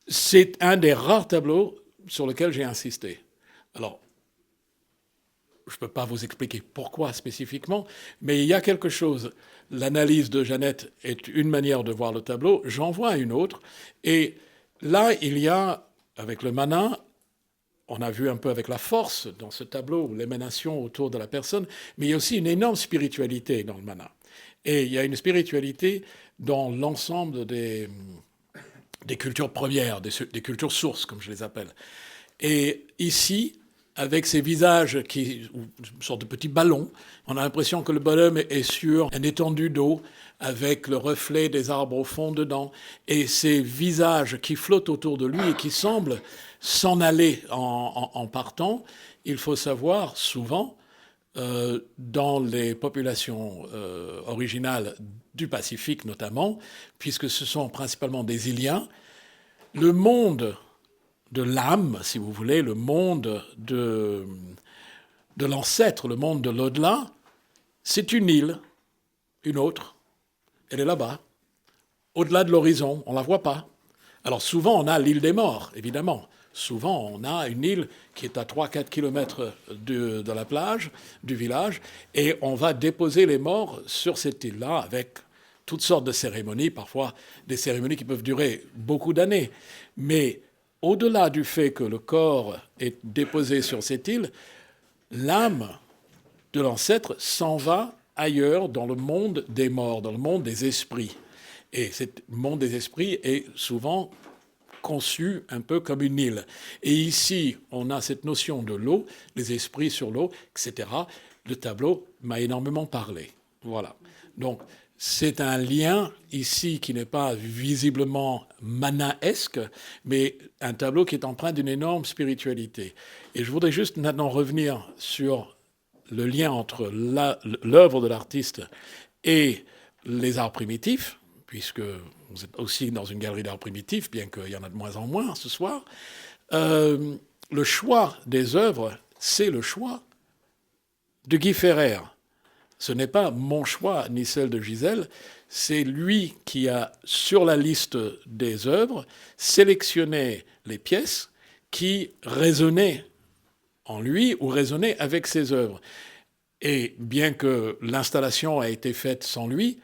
C'est un des rares tableaux sur lequel j'ai insisté. Alors, je ne peux pas vous expliquer pourquoi spécifiquement, mais il y a quelque chose. L'analyse de Jeannette est une manière de voir le tableau, j'en vois une autre. Et là, il y a, avec le mana, on a vu un peu avec la force dans ce tableau, l'émanation autour de la personne, mais il y a aussi une énorme spiritualité dans le mana. Et il y a une spiritualité dans l'ensemble des cultures premières, des cultures sources, comme je les appelle. Et ici, avec ces visages qui, une sorte de petits ballons, on a l'impression que le bonhomme est sur une étendue d'eau avec le reflet des arbres au fond dedans, et ces visages qui flottent autour de lui et qui semblent s'en aller en partant. Il faut savoir, souvent, dans les populations originales du Pacifique notamment, puisque ce sont principalement des Iliens, le monde de l'âme, si vous voulez, le monde de l'ancêtre, le monde de l'au-delà, c'est une île, une autre. Elle est là-bas, au-delà de l'horizon, on ne la voit pas. Alors souvent, on a l'île des morts, évidemment. Souvent, on a une île qui est à 3-4 kilomètres de la plage, du village, et on va déposer les morts sur cette île-là avec toutes sortes de cérémonies, parfois des cérémonies qui peuvent durer beaucoup d'années. Mais au-delà du fait que le corps est déposé sur cette île, l'âme de l'ancêtre s'en va ailleurs dans le monde des morts, dans le monde des esprits. Et ce monde des esprits est souvent conçu un peu comme une île. Et ici, on a cette notion de l'eau, les esprits sur l'eau, etc. Le tableau m'a énormément parlé. Voilà. Donc, c'est un lien ici qui n'est pas visiblement manaesque, mais un tableau qui est empreint d'une énorme spiritualité. Et je voudrais juste maintenant revenir sur le lien entre l'œuvre de l'artiste et les arts primitifs, puisque vous êtes aussi dans une galerie d'art primitif, bien qu'il y en a de moins en moins ce soir, le choix des œuvres, c'est le choix de Guy Ferrer. Ce n'est pas mon choix ni celle de Gisèle, c'est lui qui a, sur la liste des œuvres, sélectionné les pièces qui résonnaient en lui ou résonnaient avec ses œuvres. Et bien que l'installation a été faite sans lui,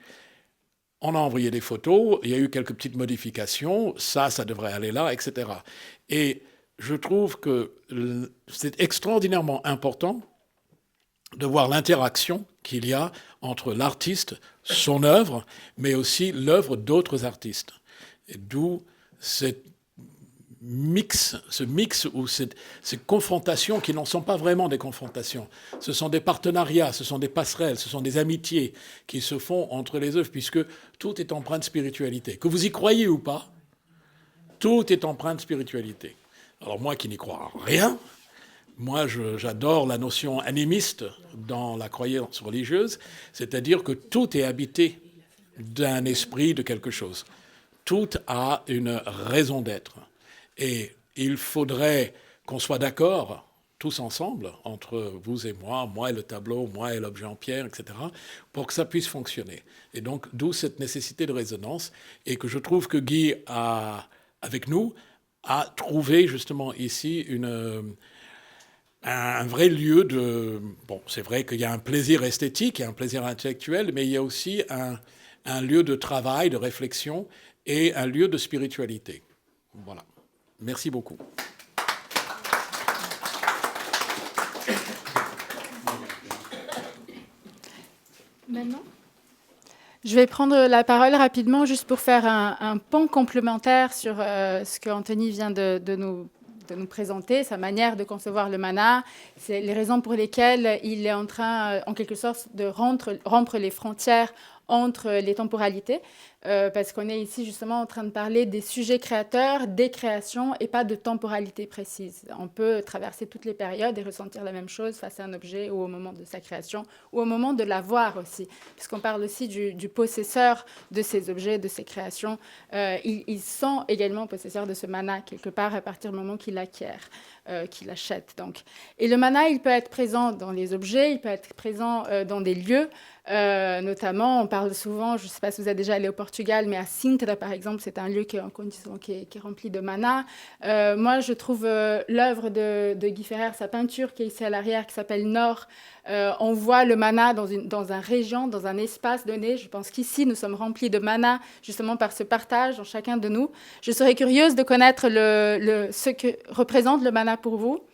on a envoyé des photos, il y a eu quelques petites modifications, ça devrait aller là, etc. Et je trouve que c'est extraordinairement important de voir l'interaction qu'il y a entre l'artiste, son œuvre, mais aussi l'œuvre d'autres artistes. Et d'où ce mix ou ces confrontations qui n'en sont pas vraiment des confrontations. Ce sont des partenariats, ce sont des passerelles, ce sont des amitiés qui se font entre les œuvres, puisque tout est empreint de spiritualité. Que vous y croyez ou pas, tout est empreint de spiritualité. Alors moi qui n'y crois rien, moi j'adore la notion animiste dans la croyance religieuse, c'est-à-dire que tout est habité d'un esprit, de quelque chose. Tout a une raison d'être. Et il faudrait qu'on soit d'accord, tous ensemble, entre vous et moi et le tableau, moi et l'objet en pierre, etc., pour que ça puisse fonctionner. Et donc, d'où cette nécessité de résonance, et que je trouve que Guy, avec nous, a trouvé justement ici un vrai lieu de... Bon, c'est vrai qu'il y a un plaisir esthétique, il y a un plaisir intellectuel, mais il y a aussi un lieu de travail, de réflexion, et un lieu de spiritualité. Voilà. Merci beaucoup. Maintenant, je vais prendre la parole rapidement juste pour faire un pan complémentaire sur ce que Anthony vient de nous présenter, sa manière de concevoir le mana. C'est les raisons pour lesquelles il est en train, en quelque sorte, de rompre les frontières entre les temporalités, parce qu'on est ici justement en train de parler des sujets créateurs, des créations, et pas de temporalité précise. On peut traverser toutes les périodes et ressentir la même chose face à un objet ou au moment de sa création, ou au moment de l'avoir aussi, puisqu'on parle aussi du possesseur de ces objets, de ces créations. Ils sont également possesseurs de ce mana, quelque part, à partir du moment qu'il l'acquiert, qu'il l'achète. Donc. Et le mana, il peut être présent dans les objets, il peut être présent dans des lieux. Notamment, on parle souvent, je ne sais pas si vous êtes déjà allé au Portugal, mais à Sintra, par exemple, c'est un lieu qui est rempli de mana. Moi, je trouve l'œuvre de Guy Ferrer, sa peinture qui est ici à l'arrière, qui s'appelle Nord. On voit le mana dans une région, dans un espace donné. Je pense qu'ici, nous sommes remplis de mana, justement par ce partage en chacun de nous. Je serais curieuse de connaître ce que représente le mana pour vous.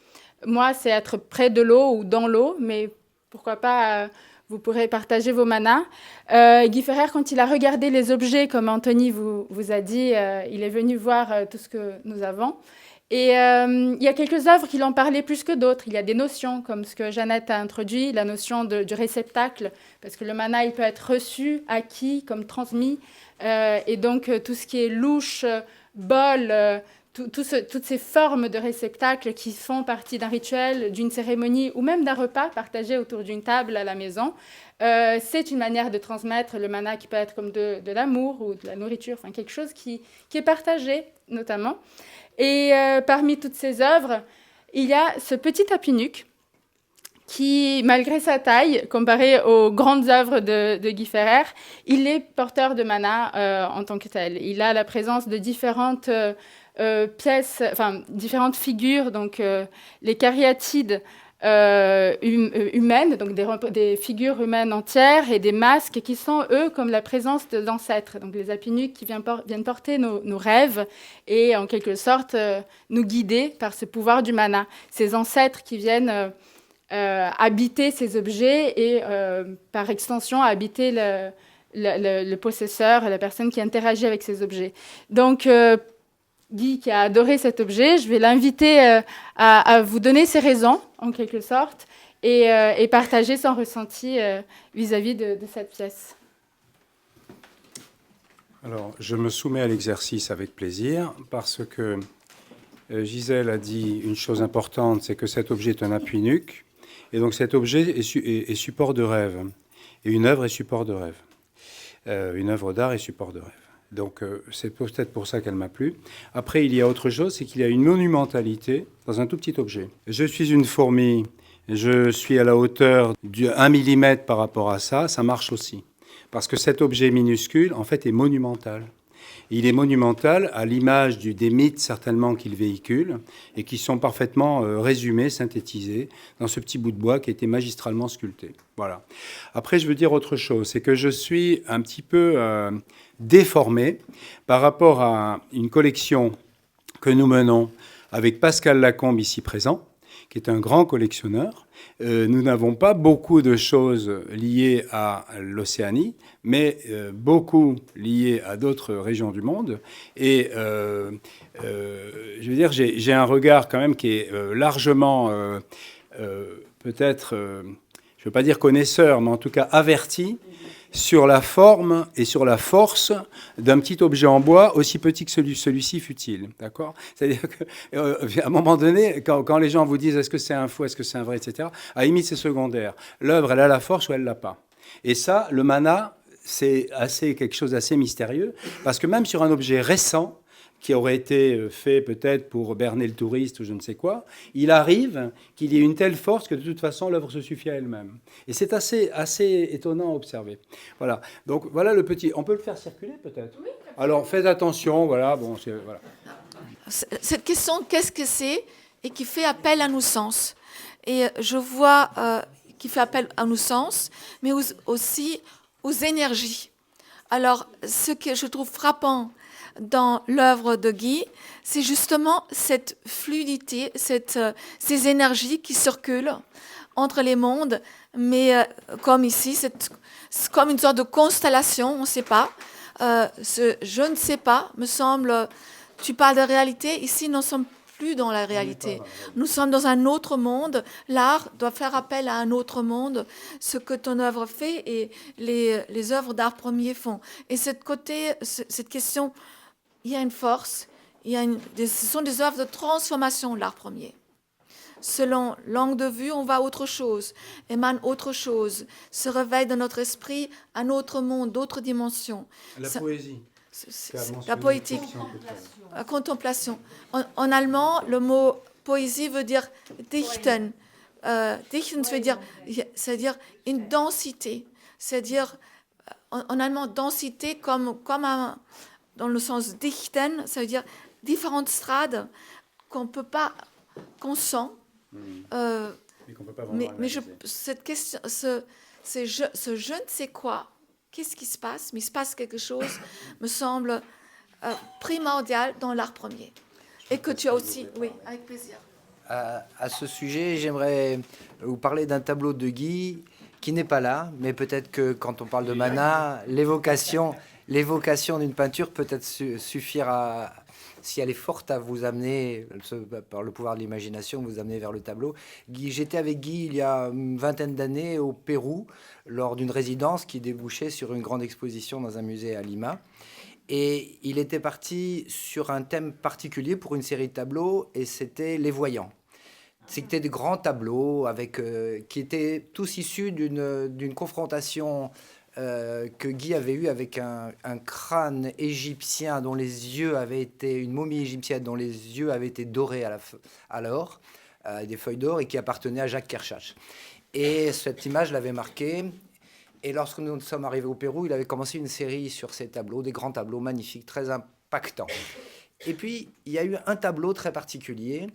Moi, c'est être près de l'eau ou dans l'eau, mais pourquoi pas... Vous pourrez partager vos manas. Guy Ferrer, quand il a regardé les objets, comme Anthony vous a dit, il est venu voir tout ce que nous avons. Et il y a quelques œuvres qui l'ont parlé plus que d'autres. Il y a des notions, comme ce que Jeannette a introduit, la notion du réceptacle, parce que le mana, il peut être reçu, acquis, comme transmis. Et donc, tout ce qui est louche, bol... toutes ces formes de réceptacles qui font partie d'un rituel, d'une cérémonie ou même d'un repas partagé autour d'une table à la maison, c'est une manière de transmettre le mana qui peut être comme de l'amour ou de la nourriture, enfin quelque chose qui est partagé notamment. Et parmi toutes ces œuvres, il y a ce petit tapis-nuque qui, malgré sa taille, comparé aux grandes œuvres de Guy Ferrer, il est porteur de mana en tant que tel. Il a la présence de différentes... pièces, enfin différentes figures, donc les cariatides humaines, donc des figures humaines entières et des masques qui sont, eux, comme la présence d'ancêtres, donc les apinuques qui viennent porter nos rêves et en quelque sorte nous guider par ce pouvoir du mana. Ces ancêtres qui viennent habiter ces objets et par extension habiter le possesseur, la personne qui interagit avec ces objets. Donc, Guy, qui a adoré cet objet, je vais l'inviter à vous donner ses raisons, en quelque sorte, et partager son ressenti vis-à-vis de cette pièce. Alors, je me soumets à l'exercice avec plaisir, parce que Gisèle a dit une chose importante, c'est que cet objet est un appui-nuque, et donc cet objet est support de rêve, et une œuvre est support de rêve. Une œuvre d'art est support de rêve. Donc c'est peut-être pour ça qu'elle m'a plu. Après, il y a autre chose, c'est qu'il y a une monumentalité dans un tout petit objet. Je suis une fourmi, je suis à la hauteur d'1 mm par rapport à ça, ça marche aussi. Parce que cet objet minuscule, en fait, est monumental. Il est monumental à l'image des mythes certainement qu'il véhicule et qui sont parfaitement résumés, synthétisés dans ce petit bout de bois qui a été magistralement sculpté. Voilà. Après, je veux dire autre chose, c'est que je suis un petit peu déformé par rapport à une collection que nous menons avec Pascal Lacombe ici présent, qui est un grand collectionneur. Nous n'avons pas beaucoup de choses liées à l'Océanie, mais beaucoup liées à d'autres régions du monde. Et je veux dire, j'ai un regard quand même qui est largement, peut-être, je ne veux pas dire connaisseur, mais en tout cas averti sur la forme et sur la force d'un petit objet en bois, aussi petit que celui-ci fut-il. D'accord ? C'est-à-dire qu'à un moment donné, quand les gens vous disent est-ce que c'est un faux, est-ce que c'est un vrai, etc., à la limite, c'est secondaire. L'œuvre, elle a la force ou elle ne l'a pas. Et ça, le mana, c'est quelque chose d'assez mystérieux, parce que même sur un objet récent, qui aurait été fait peut-être pour berner le touriste ou je ne sais quoi, il arrive qu'il y ait une telle force que de toute façon l'œuvre se suffit à elle-même. Et c'est assez étonnant à observer. Voilà. Donc voilà le petit. On peut le faire circuler peut-être. Oui. Alors faites attention. Voilà. Bon. Voilà. Cette question, qu'est-ce que c'est et qui fait appel à nos sens. Et je vois qui fait appel à nos sens, mais aussi aux énergies. Alors, ce que je trouve frappant dans l'œuvre de Guy, c'est justement cette fluidité, ces énergies qui circulent entre les mondes, mais comme ici, c'est comme une sorte de constellation, on ne sait pas. Ce je ne sais pas, me semble, tu parles de réalité, ici nous ne sommes plus dans la réalité. Nous sommes dans un autre monde. L'art doit faire appel à un autre monde, ce que ton œuvre fait et les œuvres d'art premier font. Et cette question, il y a une force, ce sont des œuvres de transformation, l'art premier. Selon l'angle de vue, on va à autre chose, émane autre chose, se réveille dans notre esprit un autre monde, d'autres dimensions. Poésie. La poétique, la contemplation. En allemand, le mot poésie veut dire dichten. Dichten c'est-à-dire une densité. C'est-à-dire, en allemand, densité dans le sens dichten, ça veut dire différentes strades qu'on sent. Mais qu'on peut pas vraiment cette question, ce je ne sais quoi, qu'est-ce qui se passe, mais il se passe quelque chose, me semble primordial dans l'art premier. Et que tu as aussi, oui, avec plaisir. À ce sujet, j'aimerais vous parler d'un tableau de Guy qui n'est pas là, mais peut-être que quand on parle de mana, l'évocation d'une peinture peut-être suffire si elle est forte, à vous amener, par le pouvoir de l'imagination, vous amener vers le tableau. J'étais avec Guy il y a une vingtaine d'années au Pérou, lors d'une résidence qui débouchait sur une grande exposition dans un musée à Lima. Et il était parti sur un thème particulier pour une série de tableaux, et c'était les voyants. C'était des grands tableaux qui étaient tous issus d'une confrontation que Guy avait eue avec un crâne égyptien dont les yeux avaient été, une momie égyptienne dont les yeux avaient été dorés à l'or, des feuilles d'or, et qui appartenait à Jacques Kershach. Et cette image l'avait marqué. Et lorsque nous sommes arrivés au Pérou, il avait commencé une série sur ces tableaux, des grands tableaux magnifiques, très impactants. Et puis, il y a eu un tableau très particulier,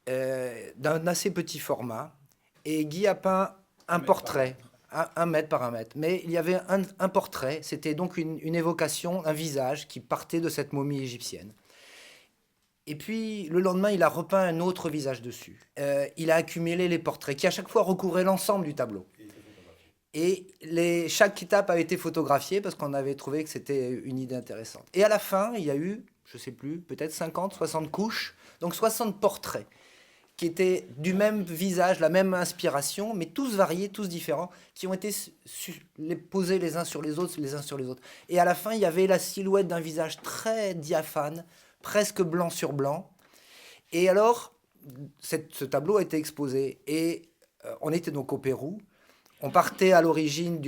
d'un assez petit format, et Guy a peint un portrait, 1 mètre par 1 mètre. Mais il y avait un portrait, c'était donc une évocation, un visage qui partait de cette momie égyptienne. Et puis, le lendemain, il a repeint un autre visage dessus. Il a accumulé les portraits, qui à chaque fois recouvraient l'ensemble du tableau. Et chaque étape a été photographiée parce qu'on avait trouvé que c'était une idée intéressante. Et à la fin, il y a eu, je ne sais plus, peut-être 50, 60 couches, donc 60 portraits qui étaient du même visage, la même inspiration, mais tous variés, tous différents, qui ont été posés les uns sur les autres, Et à la fin, il y avait la silhouette d'un visage très diaphane, presque blanc sur blanc. Et alors, ce tableau a été exposé. Et on était donc au Pérou. On partait à l'origine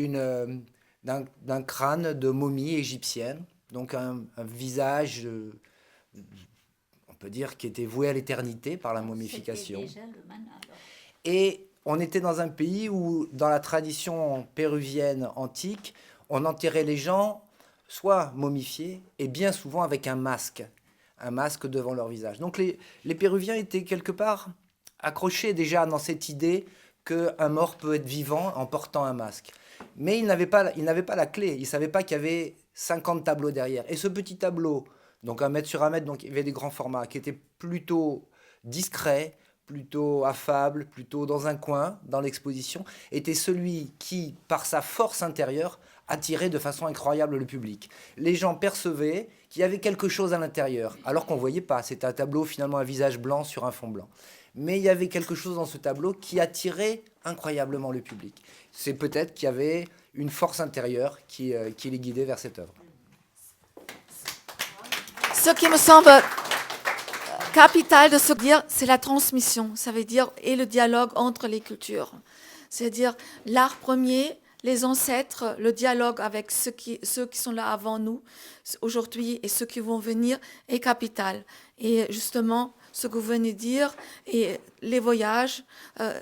d'un crâne de momie égyptienne. Donc un visage, on peut dire, qui était voué à l'éternité par la momification. C'était déjà le mana, alors. Et on était dans un pays où, dans la tradition péruvienne antique, on enterrait les gens soit momifiés, et bien souvent avec un masque devant leur visage. Donc les Péruviens étaient quelque part accrochés déjà dans cette idée qu'un mort peut être vivant en portant un masque. Mais ils n'avaient pas la clé, ils ne savaient pas qu'il y avait 50 tableaux derrière. Et ce petit tableau, donc 1 mètre sur 1 mètre, donc il y avait des grands formats, qui étaient plutôt discrets, plutôt affable, plutôt dans un coin, dans l'exposition, était celui qui, par sa force intérieure, attirait de façon incroyable le public. Les gens percevaient qu'il y avait quelque chose à l'intérieur, alors qu'on ne voyait pas. C'était un tableau, finalement, un visage blanc sur un fond blanc. Mais il y avait quelque chose dans ce tableau qui attirait incroyablement le public. C'est peut-être qu'il y avait une force intérieure qui les guidait vers cette œuvre. Ce qui me semble capital de se dire, c'est la transmission. Ça veut dire, et le dialogue entre les cultures. C'est-à-dire l'art premier, les ancêtres, le dialogue avec ceux qui sont là avant nous aujourd'hui et ceux qui vont venir est capital. Et justement, ce que vous venez de dire, et les voyages,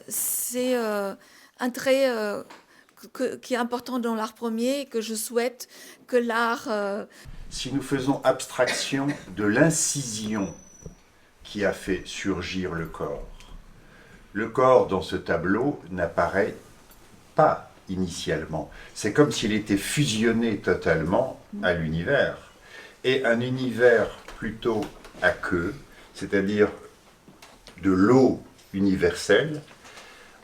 c'est un trait qui est important dans l'art premier et que je souhaite que l'art... Si nous faisons abstraction de l'incision qui a fait surgir le corps dans ce tableau n'apparaît pas initialement. C'est comme s'il était fusionné totalement à l'univers. Et un univers plutôt aqueux, c'est-à-dire de l'eau universelle,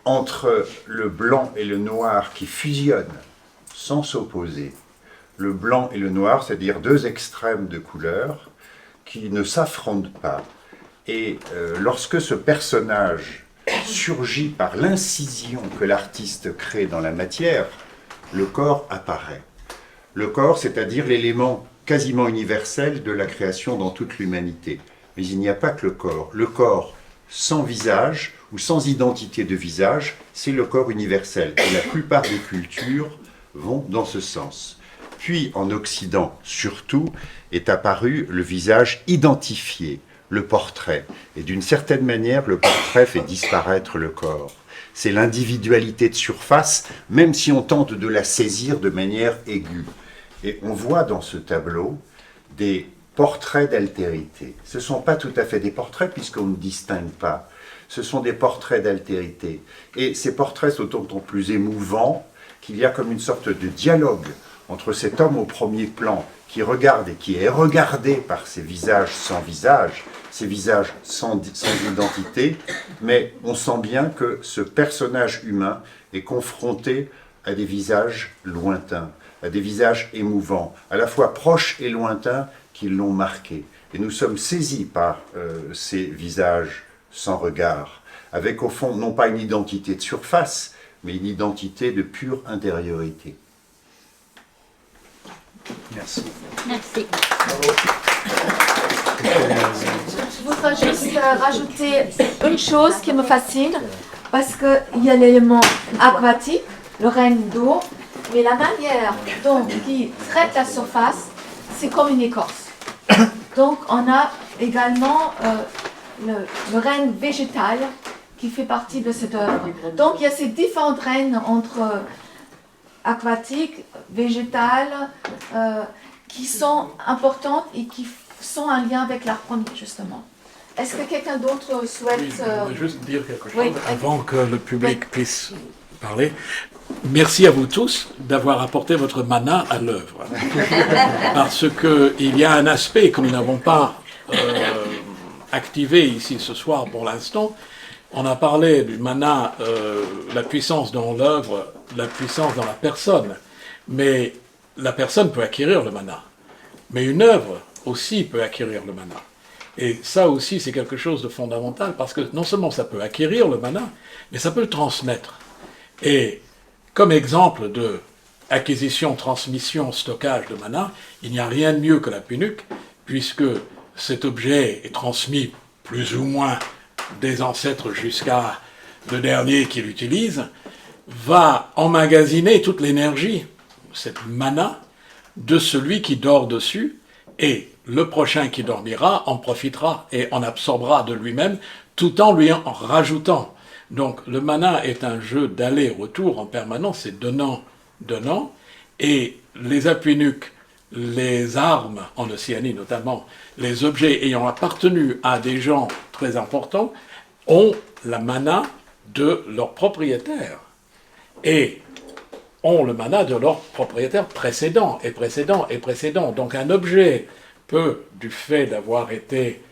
entre le blanc et le noir qui fusionnent sans s'opposer. Le blanc et le noir, c'est-à-dire 2 extrêmes de couleurs qui ne s'affrontent pas. Et lorsque ce personnage surgit par l'incision que l'artiste crée dans la matière, le corps apparaît. Le corps, c'est-à-dire l'élément quasiment universel de la création dans toute l'humanité. Mais il n'y a pas que le corps. Le corps sans visage ou sans identité de visage, c'est le corps universel. Et la plupart des cultures vont dans ce sens. Puis, en Occident surtout, est apparu le visage identifié, le portrait. Et d'une certaine manière, le portrait fait disparaître le corps. C'est l'individualité de surface, même si on tente de la saisir de manière aiguë. Et on voit dans ce tableau des portraits d'altérité. Ce ne sont pas tout à fait des portraits, puisqu'on ne distingue pas. Ce sont des portraits d'altérité. Et ces portraits sont d'autant plus émouvants qu'il y a comme une sorte de dialogue entre cet homme au premier plan qui regarde et qui est regardé par ces visages sans visage, ces visages sans identité, mais on sent bien que ce personnage humain est confronté à des visages lointains, à des visages émouvants, à la fois proches et lointains qui l'ont marqué. Et nous sommes saisis par ces visages sans regard, avec au fond non pas une identité de surface, mais une identité de pure intériorité. Merci. Merci. Je voudrais juste rajouter une chose qui me fascine, parce qu'il y a l'élément aquatique, le règne d'eau, mais la manière dont il traite la surface, c'est comme une écorce. Donc on a également le règne végétal qui fait partie de cette œuvre. Donc il y a ces différentes règnes entre aquatiques, végétales, qui sont importantes et qui sont en lien avec l'art premier, justement. Est-ce que quelqu'un d'autre souhaite... Oui, je voudrais juste dire quelque chose Oui. avant que le public puisse parler. Merci à vous tous d'avoir apporté votre mana à l'œuvre. Parce qu'il y a un aspect que nous n'avons pas activé ici ce soir pour l'instant. On a parlé du mana, la puissance dans l'œuvre, la puissance dans la personne. Mais la personne peut acquérir le mana. Mais une œuvre aussi peut acquérir le mana. Et ça aussi, c'est quelque chose de fondamental, parce que non seulement ça peut acquérir le mana, mais ça peut le transmettre. Et comme exemple de acquisition, transmission, stockage de mana, il n'y a rien de mieux que la Punuk, puisque cet objet est transmis plus ou moins des ancêtres jusqu'à le dernier qui l'utilise, va emmagasiner toute l'énergie, cette mana, de celui qui dort dessus, et le prochain qui dormira en profitera et en absorbera de lui-même, tout en lui en rajoutant. Donc le mana est un jeu d'aller-retour en permanence, c'est donnant, et les appuis-nuques, les armes en Océanie notamment, les objets ayant appartenu à des gens très importants, ont la mana de leur propriétaire, et ont le mana de leur propriétaire précédent. Donc un objet peut, du fait d'avoir été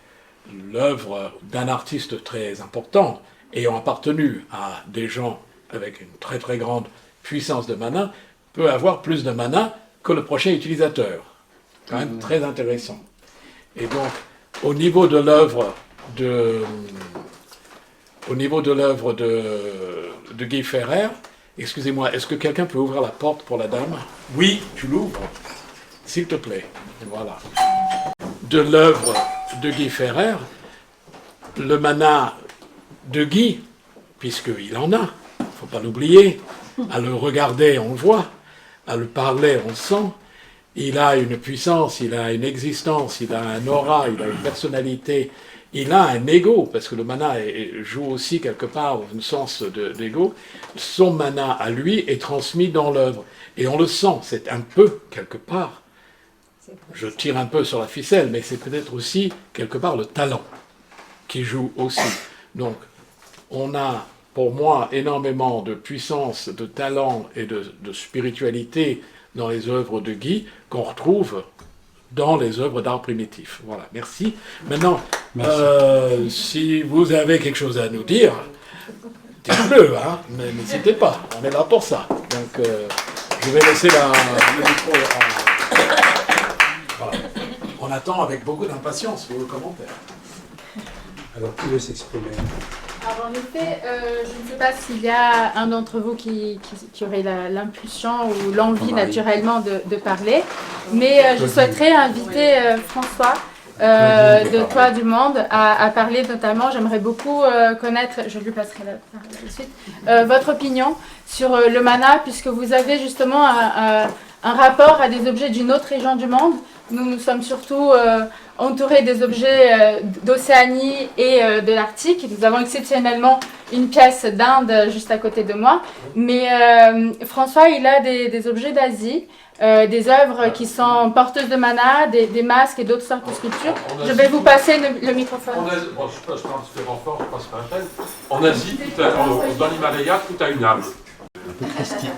l'œuvre d'un artiste très important, ayant appartenu à des gens avec une très très grande puissance de mana, peut avoir plus de mana que le prochain utilisateur. Quand même très intéressant. Et donc, au niveau de l'œuvre de Guy Ferrer, excusez-moi, est-ce que quelqu'un peut ouvrir la porte pour la dame? Oui, tu l'ouvres, s'il te plaît. Voilà. De l'œuvre de Guy Ferrer, le mana de Guy, puisqu'il en a, il ne faut pas l'oublier, à le regarder, on le voit, à le parler, on le sent, il a une puissance, il a une existence, il a un aura, il a une personnalité, il a un ego, parce que le mana joue aussi quelque part dans un sens d'ego. Son mana à lui est transmis dans l'œuvre. Et on le sent, c'est un peu, quelque part, je tire un peu sur la ficelle, mais c'est peut-être aussi, quelque part, le talent qui joue aussi. Donc, on a, pour moi, énormément de puissance, de talent et de spiritualité dans les œuvres de Guy, qu'on retrouve dans les œuvres d'art primitif. Voilà, merci. Maintenant, si vous avez quelque chose à nous dire, dites-le, hein, mais n'hésitez pas, on est là pour ça. Donc, je vais laisser le micro voilà. On attend avec beaucoup d'impatience vos commentaires. Alors, qui veut s'exprimer? Alors, en effet, je ne sais pas s'il y a un d'entre vous qui aurait l'impulsion ou l'envie naturellement de parler, mais je souhaiterais inviter François de Toit du Monde à parler notamment. J'aimerais beaucoup connaître, je lui passerai la parole tout de suite, votre opinion sur le mana, puisque vous avez justement un rapport à des objets d'une autre région du monde. Nous sommes surtout entourés des objets d'Océanie et de l'Arctique. Nous avons exceptionnellement une pièce d'Inde juste à côté de moi. Mais François, il a des objets d'Asie, des œuvres qui sont porteuses de mana, des masques et d'autres sortes de sculptures. Je vais vous passer le microphone. Bon, je parle un petit peu fort, je passe pas la peine. En Asie, dans l'Himalaya, tout a une âme.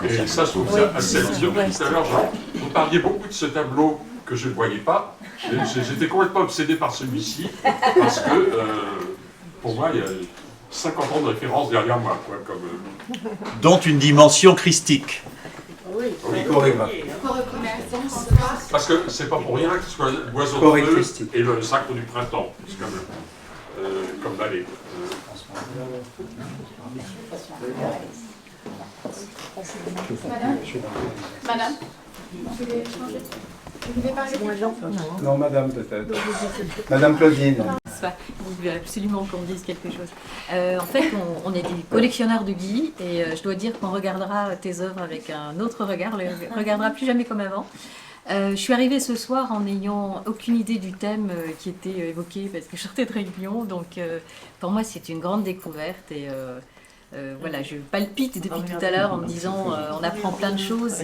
Et ça, je trouve ça assez amusant. Tout à l'heure, vous parliez beaucoup de ce tableau que je ne voyais pas. J'étais complètement obsédé par celui-ci, parce que, pour moi, il y a 50 ans de référence derrière moi, quoi, Dont une dimension christique. Oui, chorégraphe. Parce que c'est pas pour rien que ce soit l'oiseau de feu et le sacre du printemps, c'est comme ballet. Madame, vous voulez changer? Vous voulez parler? Non, madame, peut-être. Madame Claudine. Il veut absolument qu'on dise quelque chose. En fait, on est des collectionneurs de Guy, et je dois dire qu'on regardera tes œuvres avec un autre regard, on ne les regardera plus jamais comme avant. Je suis arrivée ce soir en n'ayant aucune idée du thème qui était évoqué, parce que je sortais de réunion, donc pour moi c'est une grande découverte, et voilà, je palpite depuis tout à l'heure en me disant on apprend plein de choses,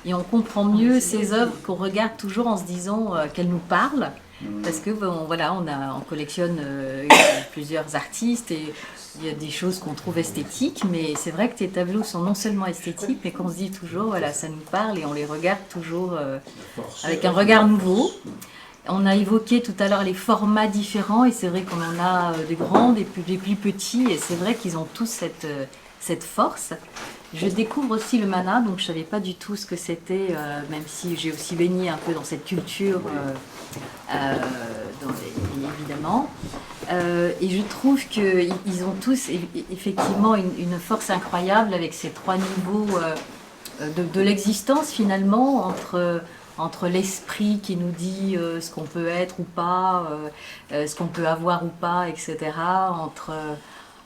et on comprend mieux ces œuvres qu'on regarde toujours en se disant qu'elles nous parlent. Parce que bon, voilà, on collectionne plusieurs artistes, et il y a des choses qu'on trouve esthétiques, mais c'est vrai que tes tableaux sont non seulement esthétiques, mais qu'on se dit toujours, voilà, ça nous parle, et on les regarde toujours avec un regard nouveau. On a évoqué tout à l'heure les formats différents, et c'est vrai qu'on en a des grands, des plus petits, et c'est vrai qu'ils ont tous cette force. Je découvre aussi le mana, donc je ne savais pas du tout ce que c'était, même si j'ai aussi baigné un peu dans cette culture, évidemment. Et je trouve qu'ils ont tous effectivement une force incroyable, avec ces trois niveaux de l'existence finalement, entre l'esprit qui nous dit ce qu'on peut être ou pas, ce qu'on peut avoir ou pas, etc.,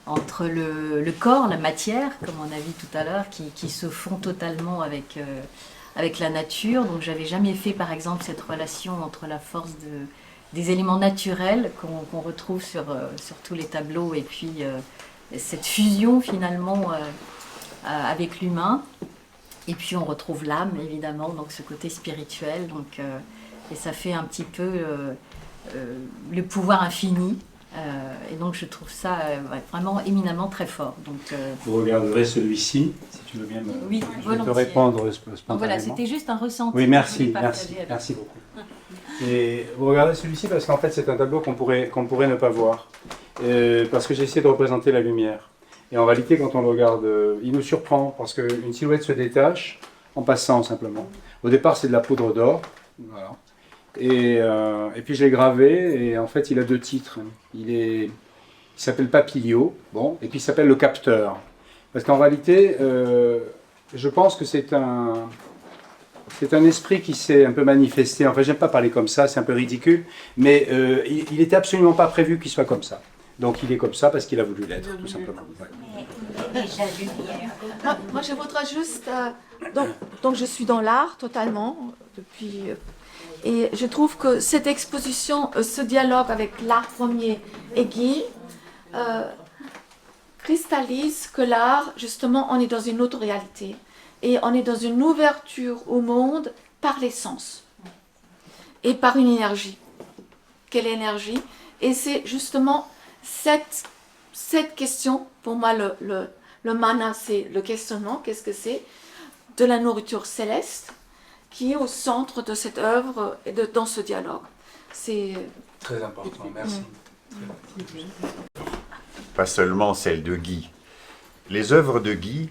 entre le corps, la matière, comme on a vu tout à l'heure, qui se fond totalement avec la nature. Donc j'avais jamais fait par exemple cette relation entre la force des éléments naturels qu'on retrouve sur tous les tableaux et puis cette fusion finalement avec l'humain. Et puis on retrouve l'âme évidemment, donc ce côté spirituel. Donc, et ça fait un petit peu le pouvoir infini. Et donc je trouve ça vraiment éminemment très fort. Donc, vous regarderez celui-ci, si tu veux bien oui, je vais te répondre spontanément. Donc voilà, c'était juste un ressenti. Oui, merci beaucoup. Et vous regardez celui-ci parce qu'en fait c'est un tableau qu'on pourrait ne pas voir. Parce que j'ai essayé de représenter la lumière. Et en réalité, quand on le regarde, il nous surprend parce qu'une silhouette se détache en passant simplement. Au départ, c'est de la poudre d'or. Voilà. Et puis je l'ai gravé et en fait il a 2 titres. Il s'appelle Papilio, bon, et puis il s'appelle Le Capteur. Parce qu'en réalité, je pense que c'est un esprit qui s'est un peu manifesté. Enfin, j'aime pas parler comme ça, c'est un peu ridicule, mais il n'était absolument pas prévu qu'il soit comme ça. Donc il est comme ça parce qu'il a voulu l'être, tout simplement. Ouais. Moi, je voudrais juste... donc je suis dans l'art totalement depuis... Et je trouve que cette exposition, ce dialogue avec l'art premier et Guy, cristallise que l'art, justement, on est dans une autre réalité. Et on est dans une ouverture au monde par les sens. Et par une énergie. Quelle énergie? Et c'est justement cette question, pour moi, le mana, c'est le questionnement, qu'est-ce que c'est? De la nourriture céleste, qui est au centre de cette œuvre et dans ce dialogue. C'est très important, merci. Pas seulement celle de Guy. Les œuvres de Guy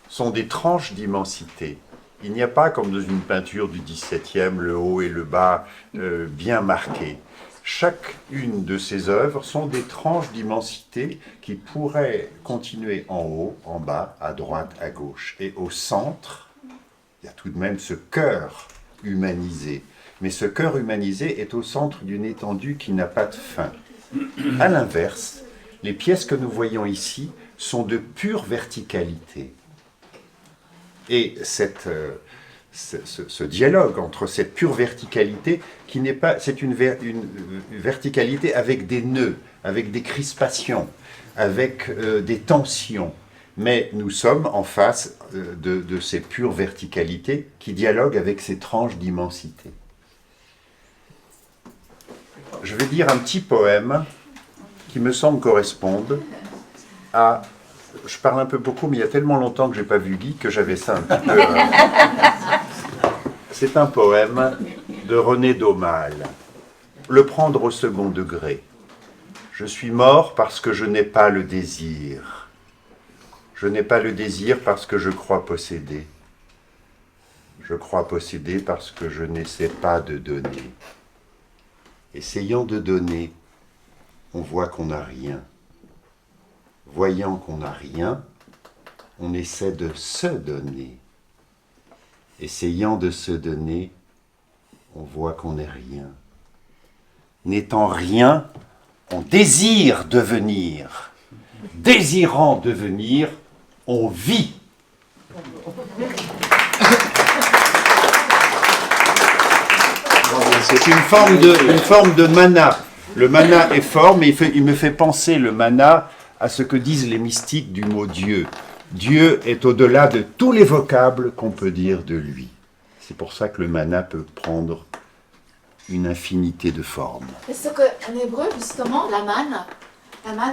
sont des tranches d'immensité. Il n'y a pas, comme dans une peinture du XVIIe, le haut et le bas bien marqués. Chacune de ces œuvres sont des tranches d'immensité qui pourraient continuer en haut, en bas, à droite, à gauche. Et au centre, il y a tout de même ce cœur humanisé. Mais ce cœur humanisé est au centre d'une étendue qui n'a pas de fin. À l'inverse, les pièces que nous voyons ici sont de pure verticalité. Et ce dialogue entre cette pure verticalité, qui n'est pas, c'est une verticalité avec des nœuds, avec des crispations, avec des tensions. Mais nous sommes en face de ces pures verticalités qui dialoguent avec ces tranches d'immensité. Je vais dire un petit poème qui me semble correspondre à... Je parle un peu beaucoup, mais il y a tellement longtemps que je n'ai pas vu Guy que j'avais ça un petit peu... C'est un poème de René Daumal. Le prendre au second degré. Je suis mort parce que je n'ai pas le désir. Je n'ai pas le désir parce que je crois posséder. Je crois posséder parce que je n'essaie pas de donner. Essayant de donner, on voit qu'on n'a rien. Voyant qu'on n'a rien, on essaie de se donner. Essayant de se donner, on voit qu'on n'est rien. N'étant rien, on désire devenir. Désirant devenir, on vit. C'est une forme de mana. Le mana est fort, mais il me fait penser, le mana, à ce que disent les mystiques du mot Dieu. Dieu est au-delà de tous les vocables qu'on peut dire de lui. C'est pour ça que le mana peut prendre une infinité de formes. Et ce qu'en hébreu, justement, la manne,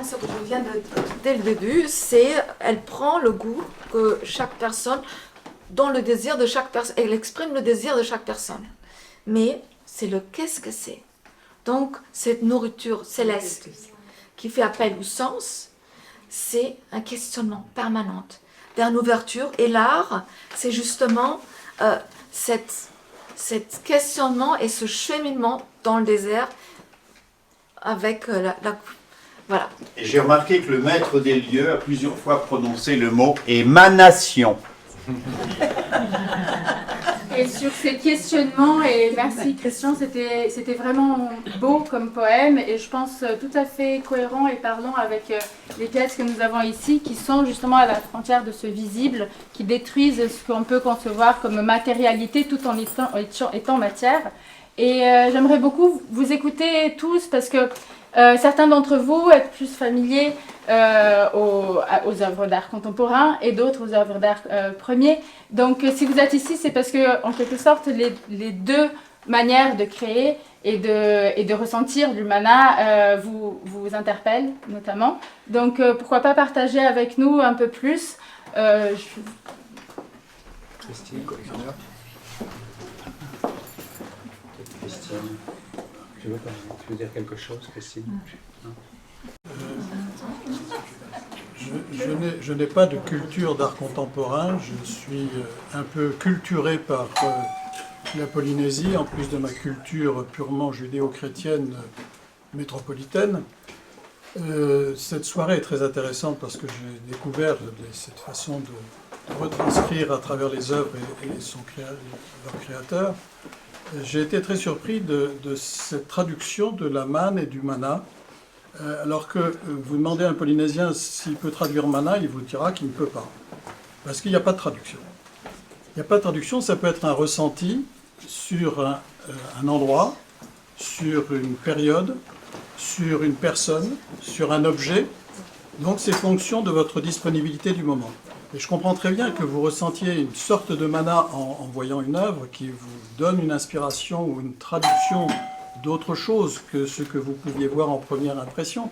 ce que je viens de dire dès le début, c'est elle prend le goût que chaque personne, dans le désir de chaque personne, elle exprime le désir de chaque personne. Mais c'est le qu'est-ce que c'est. Donc, cette nourriture céleste qui fait appel au sens, c'est un questionnement permanent vers une ouverture. Et l'art, c'est justement cet questionnement et ce cheminement dans le désert avec voilà. Et j'ai remarqué que le maître des lieux a plusieurs fois prononcé le mot émanation. Et sur ces questionnements, et merci Christian, c'était vraiment beau comme poème et je pense tout à fait cohérent et parlant avec les pièces que nous avons ici qui sont justement à la frontière de ce visible, qui détruisent ce qu'on peut concevoir comme matérialité tout en étant matière. Et j'aimerais beaucoup vous écouter tous parce que certains d'entre vous êtes plus familiers aux œuvres d'art contemporain et d'autres aux œuvres d'art premier. Donc si vous êtes ici, c'est parce que en quelque sorte les deux manières de créer et de ressentir du mana vous interpellent notamment. Donc pourquoi pas partager avec nous un peu plus. Christine, collectionneur. Christine, tu veux dire quelque chose, Christine? Je n'ai pas de culture d'art contemporain, je suis un peu culturé par la Polynésie, en plus de ma culture purement judéo-chrétienne métropolitaine. Cette soirée est très intéressante parce que j'ai découvert cette façon de retranscrire à travers les œuvres et leur créateur. J'ai été très surpris de cette traduction de la manne et du mana. Alors que vous demandez à un Polynésien s'il peut traduire mana, il vous dira qu'il ne peut pas. Parce qu'il n'y a pas de traduction. Il n'y a pas de traduction, ça peut être un ressenti sur un endroit, sur une période, sur une personne, sur un objet. Donc c'est fonction de votre disponibilité du moment. Et je comprends très bien que vous ressentiez une sorte de mana en voyant une œuvre qui vous donne une inspiration ou une traduction d'autre chose que ce que vous pouviez voir en première impression.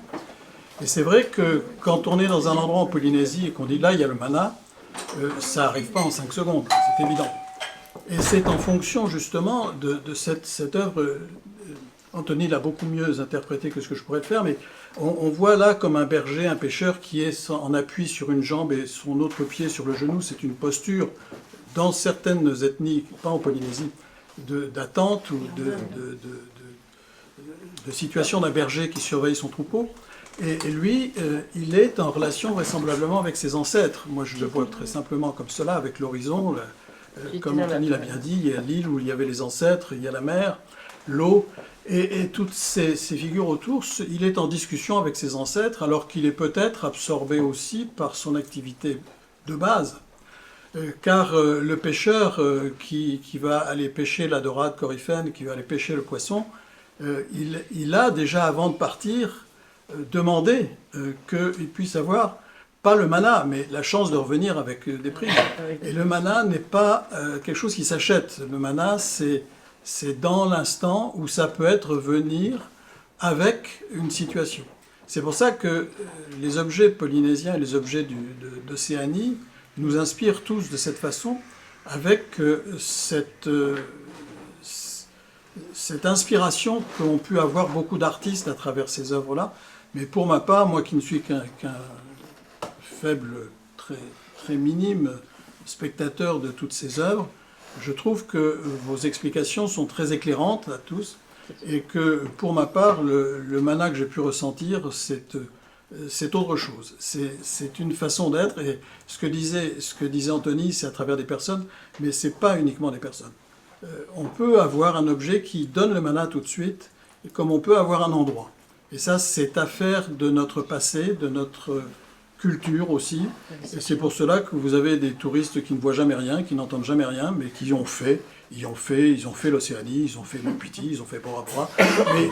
Et c'est vrai que quand on est dans un endroit en Polynésie et qu'on dit là il y a le mana, ça n'arrive pas en 5 secondes, c'est évident. Et c'est en fonction justement de cette œuvre, Anthony l'a beaucoup mieux interprété que ce que je pourrais le faire, mais on voit là comme un berger, un pêcheur qui est en appui sur une jambe et son autre pied sur le genou, c'est une posture dans certaines ethnies, pas en Polynésie, d'attente ou de situation d'un berger qui surveille son troupeau. Et lui, il est en relation vraisemblablement avec ses ancêtres. Moi, je le vois très simplement comme cela, avec l'horizon. Comme Anthony l'a bien dit, il y a l'île où il y avait les ancêtres, il y a la mer, l'eau, et toutes ces figures autour, il est en discussion avec ses ancêtres, alors qu'il est peut-être absorbé aussi par son activité de base. Car le pêcheur qui va aller pêcher la dorade coryphène, qui va aller pêcher le poisson, il a déjà, avant de partir, demandé qu'il puisse avoir, pas le mana, mais la chance de revenir avec des prix. Et le mana n'est pas quelque chose qui s'achète. Le mana, c'est dans l'instant où ça peut être venir avec une situation. C'est pour ça que les objets polynésiens et les objets d'Océanie nous inspirent tous de cette façon, avec cette inspiration qu'ont pu avoir beaucoup d'artistes à travers ces œuvres-là. Mais pour ma part, moi qui ne suis qu'un faible, très minime spectateur de toutes ces œuvres, je trouve que vos explications sont très éclairantes à tous et que pour ma part, le mana que j'ai pu ressentir, c'est autre chose. C'est une façon d'être et ce que disait Anthony, c'est à travers des personnes, mais ce n'est pas uniquement des personnes. On peut avoir un objet qui donne le mana tout de suite, comme on peut avoir un endroit. Et ça, c'est affaire de notre passé, de notre culture aussi. Et c'est pour cela que vous avez des touristes qui ne voient jamais rien, qui n'entendent jamais rien, mais qui ont fait. Ils ont fait l'Océanie, ils ont fait le Piti, ils ont fait Bora Bora, mais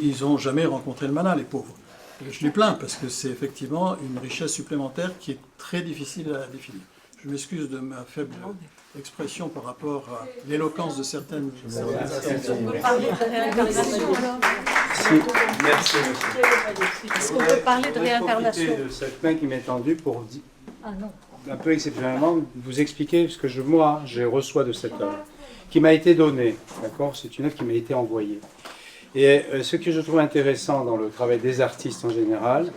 ils n'ont jamais rencontré le mana, les pauvres. Je les plains parce que c'est effectivement une richesse supplémentaire qui est très difficile à définir. Je m'excuse de ma faible expression par rapport à l'éloquence de certaines organisations. On peut parler de réincarnation. Merci. Est-ce qu'on peut parler de réincarnation? Je vais profiter de cette main qui m'est tendue pour un peu exceptionnellement vous expliquer ce que je reçois de cette œuvre, qui m'a été donnée. D'accord, c'est une œuvre qui m'a été envoyée. Et ce que je trouve intéressant dans le travail des artistes en général,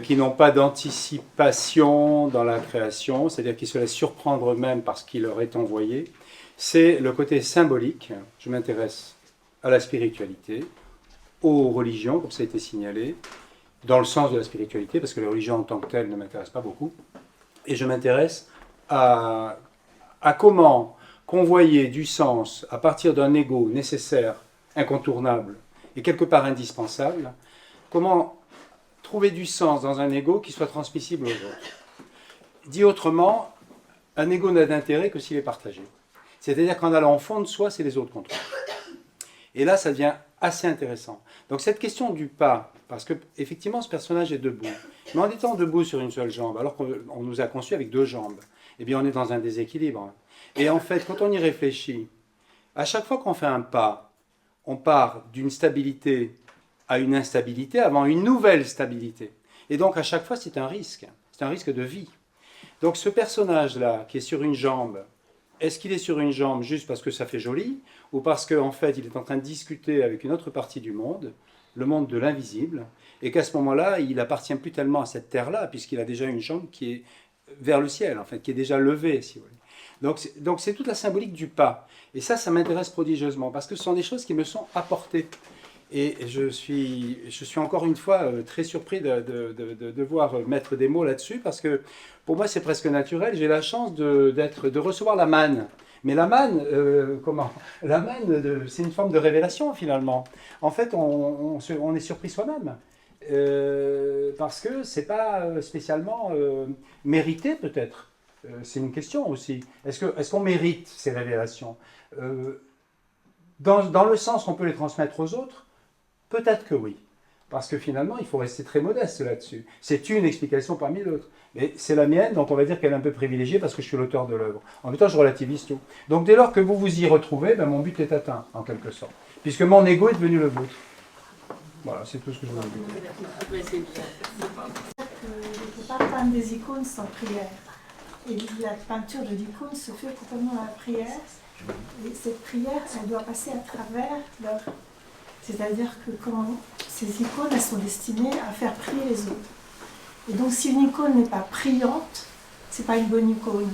qui n'ont pas d'anticipation dans la création, c'est-à-dire qui se laissent surprendre eux-mêmes par ce qui leur est envoyé, c'est le côté symbolique. Je m'intéresse à la spiritualité, aux religions, comme ça a été signalé, dans le sens de la spiritualité, parce que les religions en tant que telles ne m'intéressent pas beaucoup, et je m'intéresse à comment convoyer du sens à partir d'un ego nécessaire, incontournable et quelque part indispensable, comment trouver du sens dans un ego qui soit transmissible aux autres. Dit autrement, un ego n'a d'intérêt que s'il est partagé. C'est-à-dire qu'en allant au fond de soi, c'est les autres contre. Et là, ça devient assez intéressant. Donc cette question du pas, parce que effectivement ce personnage est debout, mais en étant debout sur une seule jambe, alors qu'on nous a conçus avec 2 jambes, eh bien on est dans un déséquilibre. Et en fait, quand on y réfléchit, à chaque fois qu'on fait un pas, on part d'une stabilité à une instabilité avant une nouvelle stabilité. Et donc à chaque fois, c'est un risque de vie. Donc ce personnage-là, qui est sur une jambe, est-ce qu'il est sur une jambe juste parce que ça fait joli, ou parce qu'en fait, il est en train de discuter avec une autre partie du monde, le monde de l'invisible, et qu'à ce moment-là, il appartient plus tellement à cette terre-là, puisqu'il a déjà une jambe qui est vers le ciel, en fait, qui est déjà levée, si vous voulez. Donc c'est toute la symbolique du pas. Et ça m'intéresse prodigieusement, parce que ce sont des choses qui me sont apportées. Et je suis encore une fois très surpris de devoir mettre des mots là-dessus, parce que pour moi c'est presque naturel. J'ai la chance de recevoir la manne. Mais la manne, c'est une forme de révélation finalement. En fait, on est surpris soi-même. Parce que c'est pas spécialement mérité peut-être. C'est une question aussi. Est-ce qu'on mérite ces révélations dans le sens qu'on peut les transmettre aux autres? Peut-être que oui, parce que finalement, il faut rester très modeste là-dessus. C'est une explication parmi d'autres. Mais c'est la mienne, donc on va dire qu'elle est un peu privilégiée parce que je suis l'auteur de l'œuvre. En même temps, je relativise tout. Donc dès lors que vous vous y retrouvez, mon but est atteint, en quelque sorte. Puisque mon ego est devenu le vôtre. Voilà, c'est tout ce que je voulais dire. On ne peut pas peindre des icônes sans prière. Et la peinture de l'icône se fait complètement dans la prière. Et cette prière, elle doit passer à travers leur... C'est-à-dire que quand ces icônes, elles sont destinées à faire prier les autres. Et donc si une icône n'est pas priante, c'est pas une bonne icône.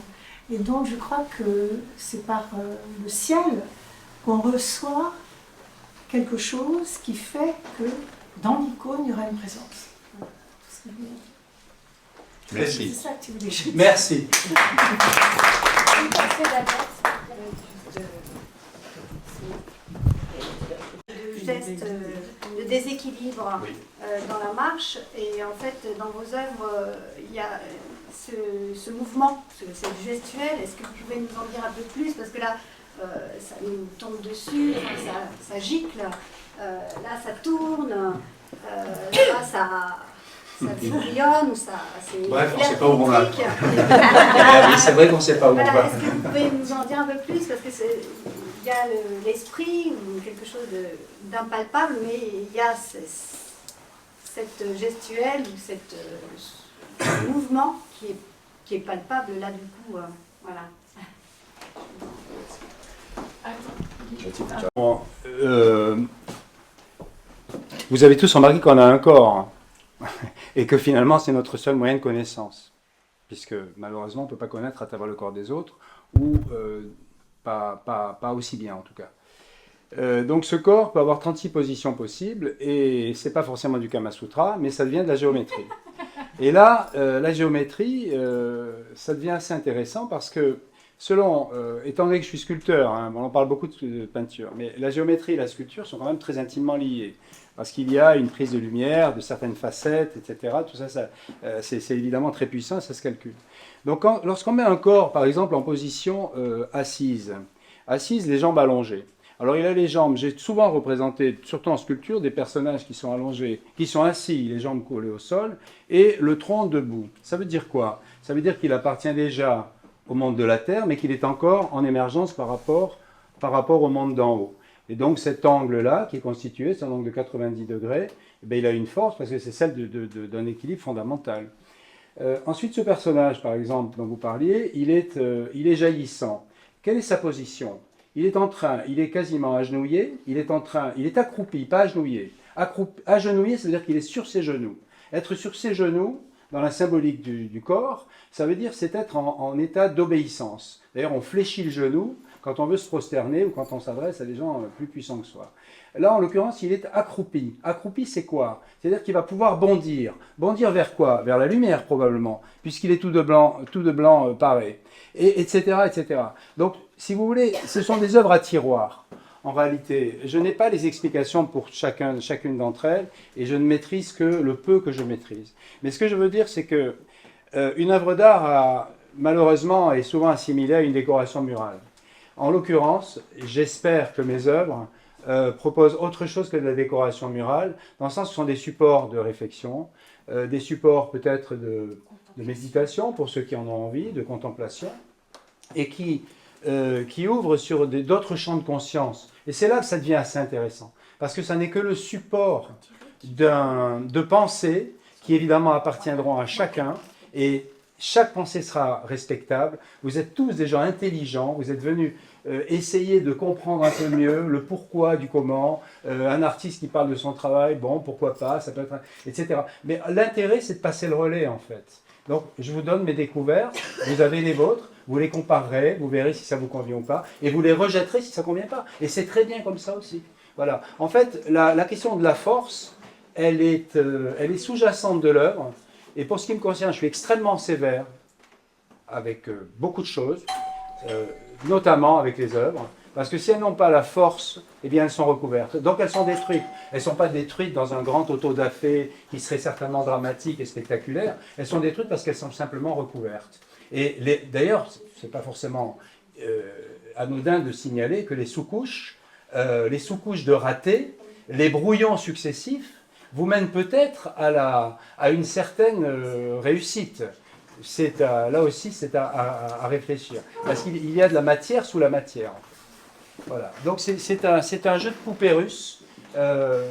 Et donc je crois que c'est par le ciel qu'on reçoit quelque chose qui fait que dans l'icône, il y aura une présence. Voilà, tout ce que je voulais dire. Merci. C'est ça que tu voulais dire. Merci. Geste de déséquilibre dans la marche, et en fait dans vos œuvres il y a ce mouvement, c'est gestuel. Est-ce que vous pouvez nous en dire un peu plus, parce que là ça nous tombe dessus, ça gicle, là ça tourne, là ça vibrionne, ou ça c'est... Bref, on ne sait pas où on va. Oui, c'est vrai qu'on ne sait pas où on va. Est-ce que vous pouvez nous en dire un peu plus, parce que il y a l'esprit ou quelque chose d'impalpable, mais il y a cette gestuelle ou ce mouvement qui est palpable là, du coup, voilà. Bon, vous avez tous remarqué qu'on a un corps, et que finalement c'est notre seul moyen de connaissance, puisque malheureusement on ne peut pas connaître à travers le corps des autres, ou pas aussi bien en tout cas. Donc ce corps peut avoir 36 positions possibles, et c'est pas forcément du Kama Sutra, mais ça devient de la géométrie. Et là, la géométrie, ça devient assez intéressant, parce que selon, étant donné que je suis sculpteur, on parle beaucoup de peinture, mais la géométrie et la sculpture sont quand même très intimement liées, parce qu'il y a une prise de lumière, de certaines facettes, etc. Tout ça, c'est évidemment très puissant, ça se calcule. Donc lorsqu'on met un corps, par exemple, en position assise, les jambes allongées. Alors il a les jambes, j'ai souvent représenté, surtout en sculpture, des personnages qui sont allongés, qui sont assis, les jambes collées au sol, et le tronc debout. Ça veut dire quoi? Ça veut dire qu'il appartient déjà au monde de la Terre, mais qu'il est encore en émergence par rapport au monde d'en haut. Et donc cet angle-là, qui est constitué, c'est un angle de 90 degrés, eh bien, il a une force parce que c'est celle d'un équilibre fondamental. Ensuite, ce personnage, par exemple, dont vous parliez, il est jaillissant. Quelle est sa position? Il est quasiment agenouillé, il est accroupi, pas agenouillé. Agenouillé, ça veut dire qu'il est sur ses genoux. Être sur ses genoux, dans la symbolique du corps, ça veut dire c'est être en état d'obéissance. D'ailleurs, on fléchit le genou quand on veut se prosterner ou quand on s'adresse à des gens plus puissants que soi. Là, en l'occurrence, il est accroupi. Accroupi, c'est quoi? C'est-à-dire qu'il va pouvoir bondir. Bondir vers quoi? Vers la lumière, probablement, puisqu'il est tout de blanc paré, et, etc., etc. Donc, si vous voulez, ce sont des œuvres à tiroir. En réalité, je n'ai pas les explications pour chacune d'entre elles, et je ne maîtrise que le peu que je maîtrise. Mais ce que je veux dire, c'est que une œuvre d'art, malheureusement, est souvent assimilée à une décoration murale. En l'occurrence, j'espère que mes œuvres proposent autre chose que de la décoration murale, dans le sens où ce sont des supports de réflexion, des supports peut-être de méditation, pour ceux qui en ont envie, de contemplation, et qui ouvrent sur d'autres champs de conscience. Et c'est là que ça devient assez intéressant, parce que ça n'est que le support de pensées qui évidemment appartiendront à chacun, et chaque pensée sera respectable. Vous êtes tous des gens intelligents, vous êtes venus essayer de comprendre un peu mieux le pourquoi du comment. Un artiste qui parle de son travail, bon, pourquoi pas, ça peut être, etc. Mais l'intérêt, c'est de passer le relais, en fait. Donc, je vous donne mes découvertes, vous avez les vôtres, vous les comparerez, vous verrez si ça vous convient ou pas, et vous les rejetterez si ça ne convient pas. Et c'est très bien comme ça aussi. Voilà. En fait, la question de la force, elle est sous-jacente de l'œuvre. Et pour ce qui me concerne, je suis extrêmement sévère avec beaucoup de choses, notamment avec les œuvres, parce que si elles n'ont pas la force, eh bien elles sont recouvertes. Donc elles sont détruites. Elles ne sont pas détruites dans un grand autodafé qui serait certainement dramatique et spectaculaire. Elles sont détruites parce qu'elles sont simplement recouvertes. Et d'ailleurs, ce n'est pas forcément anodin de signaler que les sous-couches de ratés, les brouillons successifs, vous mènent peut-être à une certaine réussite. Là aussi, c'est à réfléchir. Parce qu'il y a de la matière sous la matière. Voilà. Donc c'est un jeu de poupée russe. Vous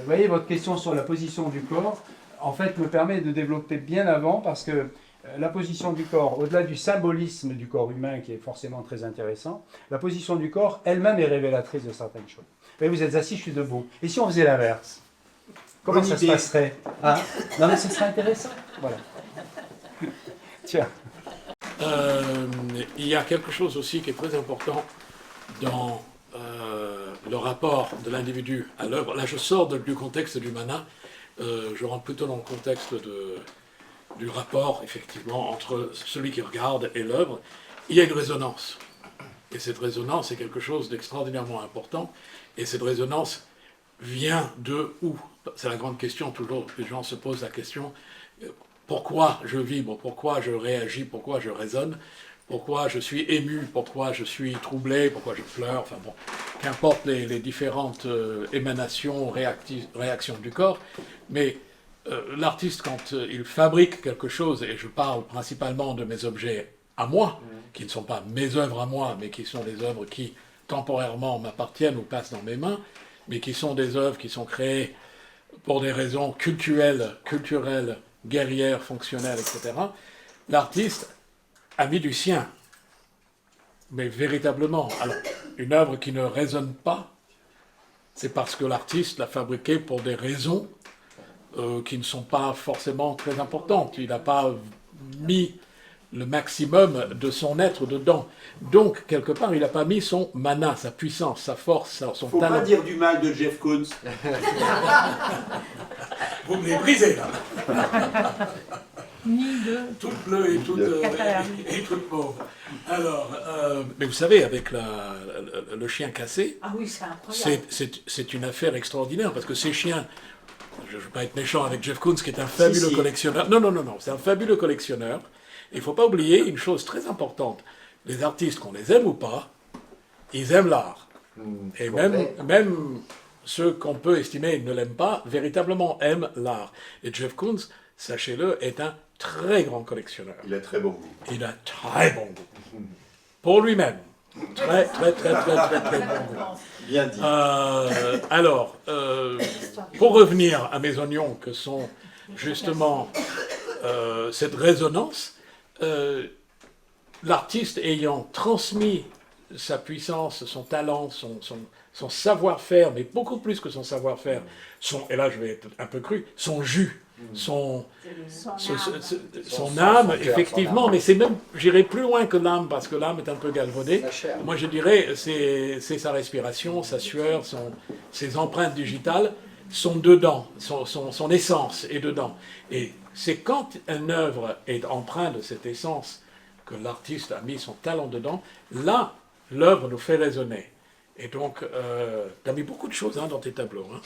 voyez, votre question sur la position du corps, en fait, me permet de développer bien avant, parce que la position du corps, au-delà du symbolisme du corps humain, qui est forcément très intéressant, la position du corps elle-même est révélatrice de certaines choses. Vous voyez, vous êtes assis, je suis debout. Et si on faisait l'inverse? Comment ça se passerait, hein? Non, mais ce serait intéressant. Voilà. Tiens. Il y a quelque chose aussi qui est très important dans le rapport de l'individu à l'œuvre. Là, je sors du contexte du mana, je rentre plutôt dans le contexte du rapport, effectivement, entre celui qui regarde et l'œuvre. Il y a une résonance. Et cette résonance est quelque chose d'extraordinairement important. Et cette résonance vient de où? C'est la grande question, toujours, les gens se posent la question, pourquoi je vibre, pourquoi je réagis, pourquoi je résonne, pourquoi je suis ému, pourquoi je suis troublé, pourquoi je pleure, enfin bon, qu'importe les différentes émanations, réactions du corps, mais l'artiste, quand il fabrique quelque chose, et je parle principalement de mes objets à moi, qui ne sont pas mes œuvres à moi, mais qui sont des œuvres qui temporairement m'appartiennent ou passent dans mes mains, mais qui sont des œuvres qui sont créées pour des raisons culturelles, guerrières, fonctionnelles, etc., l'artiste a mis du sien. Mais véritablement, alors, une œuvre qui ne résonne pas, c'est parce que l'artiste l'a fabriquée pour des raisons qui ne sont pas forcément très importantes. Il n'a pas mis le maximum de son être dedans. Donc, quelque part, il n'a pas mis son mana, sa puissance, sa force, son Faut talent. pas dire du mal de Jeff Koons. Vous me les brisez, là. Ni de... Toute bleue et toute mauve. Alors, mais vous savez, avec le chien cassé, Ah oui, c'est incroyable. c'est une affaire extraordinaire, parce que ces chiens, je ne veux pas être méchant avec Jeff Koons, qui est un fabuleux collectionneur. Non, c'est un fabuleux collectionneur. Il ne faut pas oublier une chose très importante. Les artistes, qu'on les aime ou pas, ils aiment l'art. Et même ceux qu'on peut estimer ne l'aiment pas, véritablement aiment l'art. Et Jeff Koons, sachez-le, est un très grand collectionneur. Il a très bon goût. Il a très bon goût. Pour lui-même. Très bon goût. Bien dit. Alors, pour revenir à mes oignons, que sont justement cette résonance, l'artiste ayant transmis sa puissance, son talent, son savoir-faire, mais beaucoup plus que son savoir-faire, et là je vais être un peu cru, son jus, son âme, effectivement, mais c'est même, j'irai plus loin que l'âme, parce que l'âme est un peu galvaudée. Moi je dirais, c'est sa respiration, sa sueur, ses empreintes digitales sont dedans, son essence est dedans. Et c'est quand une œuvre est empreinte de cette essence que l'artiste a mis son talent dedans, là, l'œuvre nous fait résonner. Et donc, tu as mis beaucoup de choses dans tes tableaux. Hein.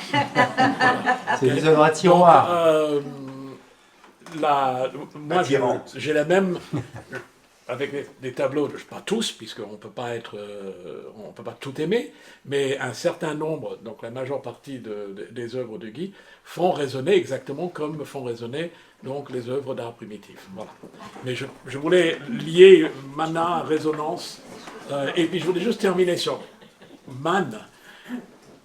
C'est des œuvres à tiroir. Moi, j'ai la même, avec des tableaux, pas tous, puisqu'on ne peut pas tout aimer, mais un certain nombre, donc la majeure partie des œuvres de Guy, font résonner exactement comme font résonner donc, les œuvres d'art primitif. Voilà. Mais je voulais lier mana, résonance, et puis je voulais juste terminer sur Man.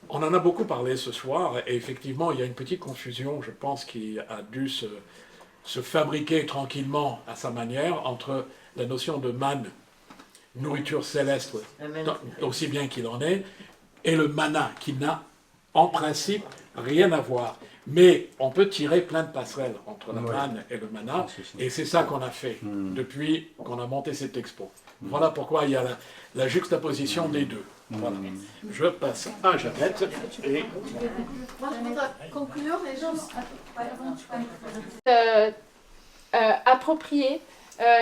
On en a beaucoup parlé ce soir, et effectivement, il y a une petite confusion, je pense, qui a dû se fabriquer tranquillement à sa manière entre la notion de man, nourriture céleste, aussi bien qu'il en est, et le mana, qui n'a en principe rien à voir. Mais on peut tirer plein de passerelles entre la manne et le mana, et c'est ça qu'on a fait depuis qu'on a monté cette expo. Voilà pourquoi il y a la juxtaposition des deux. Voilà. Je passe à Jeannette. Et... Moi, je voudrais conclure les gens. Approprié.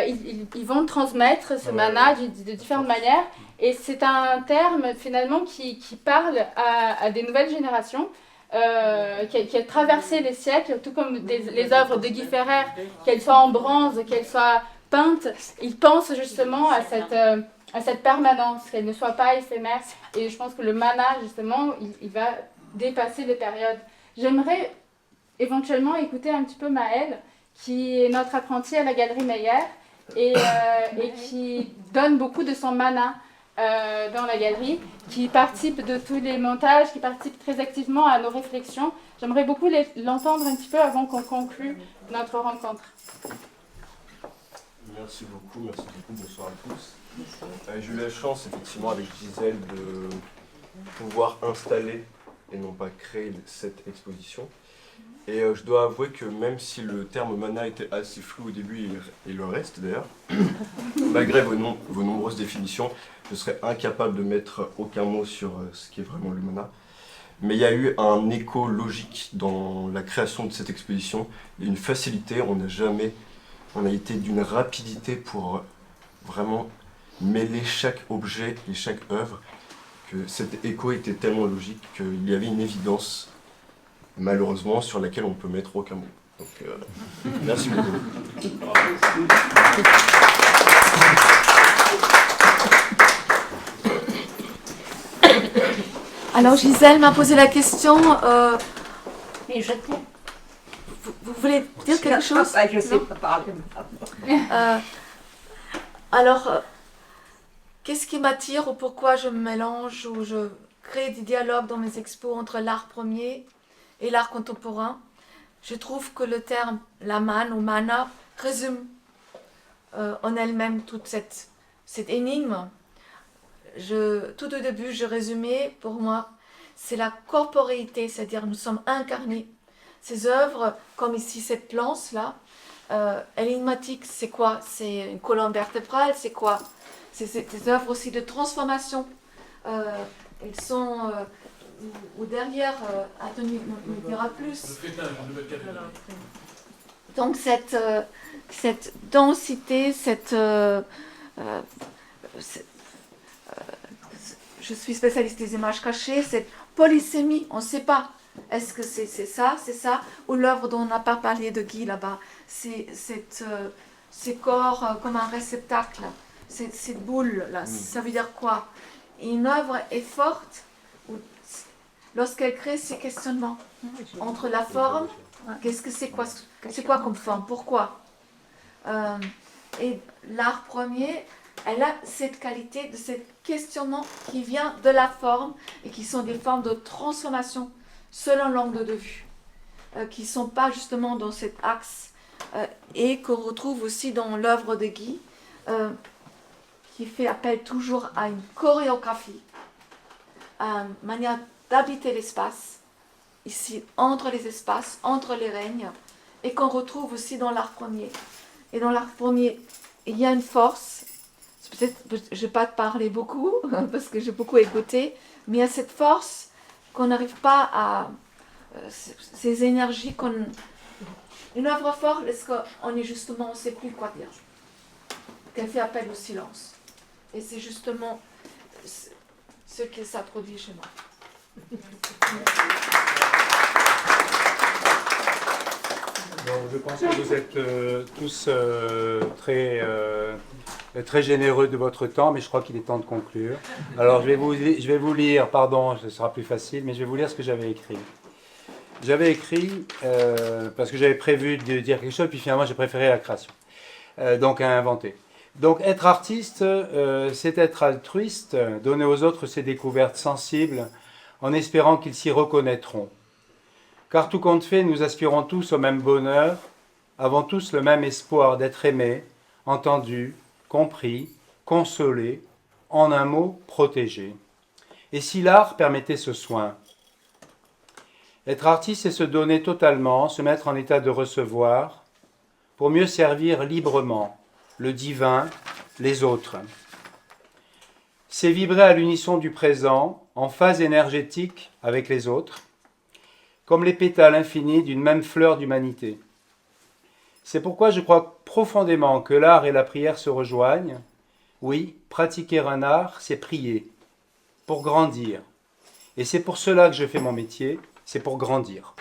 Ils vont transmettre ce mana de différentes manières. Et c'est un terme finalement qui parle à des nouvelles générations, qui a traversé les siècles, tout comme les œuvres de Guy Ferrer, qu'elles soient en bronze, qu'elles soient peintes. Ils pensent justement à cette permanence, qu'elle ne soit pas éphémère. Et je pense que le mana, justement, il va dépasser les périodes. J'aimerais éventuellement écouter un petit peu Maëlle, qui est notre apprentie à la Galerie Meyer et qui donne beaucoup de son mana dans la galerie, qui participe de tous les montages, qui participe très activement à nos réflexions. J'aimerais beaucoup l'entendre un petit peu avant qu'on conclue notre rencontre. Merci beaucoup, bonsoir à tous. J'ai eu la chance, effectivement, avec Gisèle, de pouvoir installer et non pas créer cette exposition. Et je dois avouer que même si le terme mana était assez flou au début, et le reste d'ailleurs, malgré vos nombreuses définitions, je serais incapable de mettre aucun mot sur ce qui est vraiment le mana. Mais il y a eu un écho logique dans la création de cette exposition, et une facilité, on a été d'une rapidité pour vraiment mêler chaque objet et chaque œuvre, que cet écho était tellement logique qu'il y avait une évidence, malheureusement, sur laquelle on ne peut mettre aucun mot. Donc, merci beaucoup. Alors Gisèle m'a posé la question. Mais je t'aime. Vous voulez dire quelque chose? Je ne sais pas parler. Alors, qu'est-ce qui m'attire ou pourquoi je me mélange ou je crée des dialogues dans mes expos entre l'art premier et l'art contemporain? Je trouve que le terme la manne ou mana résume en elle-même toute cette énigme. Tout au début, je résumais, pour moi, c'est la corporéité, c'est-à-dire nous sommes incarnés. Ces œuvres, comme ici cette lance-là, énigmatique, c'est quoi? C'est une colonne vertébrale, c'est quoi? C'est des œuvres aussi de transformation. Elles sont... ou derrière, Anthony me dira plus. Donc cette densité, je suis spécialiste des images cachées, cette polysémie, on ne sait pas. Est-ce que c'est ça, ou l'œuvre dont on n'a pas parlé de Guy là-bas, ces corps comme un réceptacle, cette boule-là, ça veut dire quoi? Une œuvre est forte lorsqu'elle crée ces questionnements entre la forme, qu'est-ce que c'est quoi comme forme, pourquoi? Et l'art premier, elle a cette qualité de ce questionnement qui vient de la forme et qui sont des formes de transformation selon l'angle de vue, qui ne sont pas justement dans cet axe et qu'on retrouve aussi dans l'œuvre de Guy, qui fait appel toujours à une chorégraphie. une manière d'habiter l'espace, ici, entre les espaces, entre les règnes, et qu'on retrouve aussi dans l'art premier. Et dans l'art premier, il y a une force, peut-être, je ne vais pas te parler beaucoup, parce que j'ai beaucoup écouté, mais il y a cette force qu'on n'arrive pas à... ces énergies qu'on... Une œuvre forte, est-ce qu'on est justement, on ne sait plus quoi dire, qu'elle fait appel au silence. Et c'est justement ce qui s'introduit chez moi. Bon, je pense que vous êtes tous très généreux de votre temps, mais je crois qu'il est temps de conclure. Alors je vais vous lire, pardon, ce sera plus facile, mais je vais vous lire ce que j'avais écrit. J'avais écrit, parce que j'avais prévu de dire quelque chose, puis finalement j'ai préféré la création, donc à inventer. Donc être artiste, c'est être altruiste, donner aux autres ses découvertes sensibles, en espérant qu'ils s'y reconnaîtront. Car tout compte fait, nous aspirons tous au même bonheur, avons tous le même espoir d'être aimés, entendus, compris, consolés, en un mot, protégés. Et si l'art permettait ce soin? Être artiste, c'est se donner totalement, se mettre en état de recevoir, pour mieux servir librement le divin, les autres. C'est vibrer à l'unisson du présent, en phase énergétique avec les autres, comme les pétales infinis d'une même fleur d'humanité. C'est pourquoi je crois profondément que l'art et la prière se rejoignent. Oui, pratiquer un art, c'est prier, pour grandir. Et c'est pour cela que je fais mon métier, c'est pour grandir.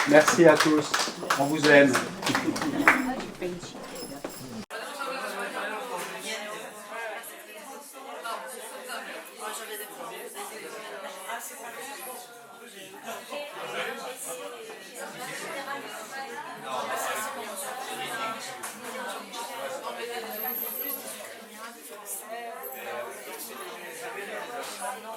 Merci à tous, on vous aime. Non,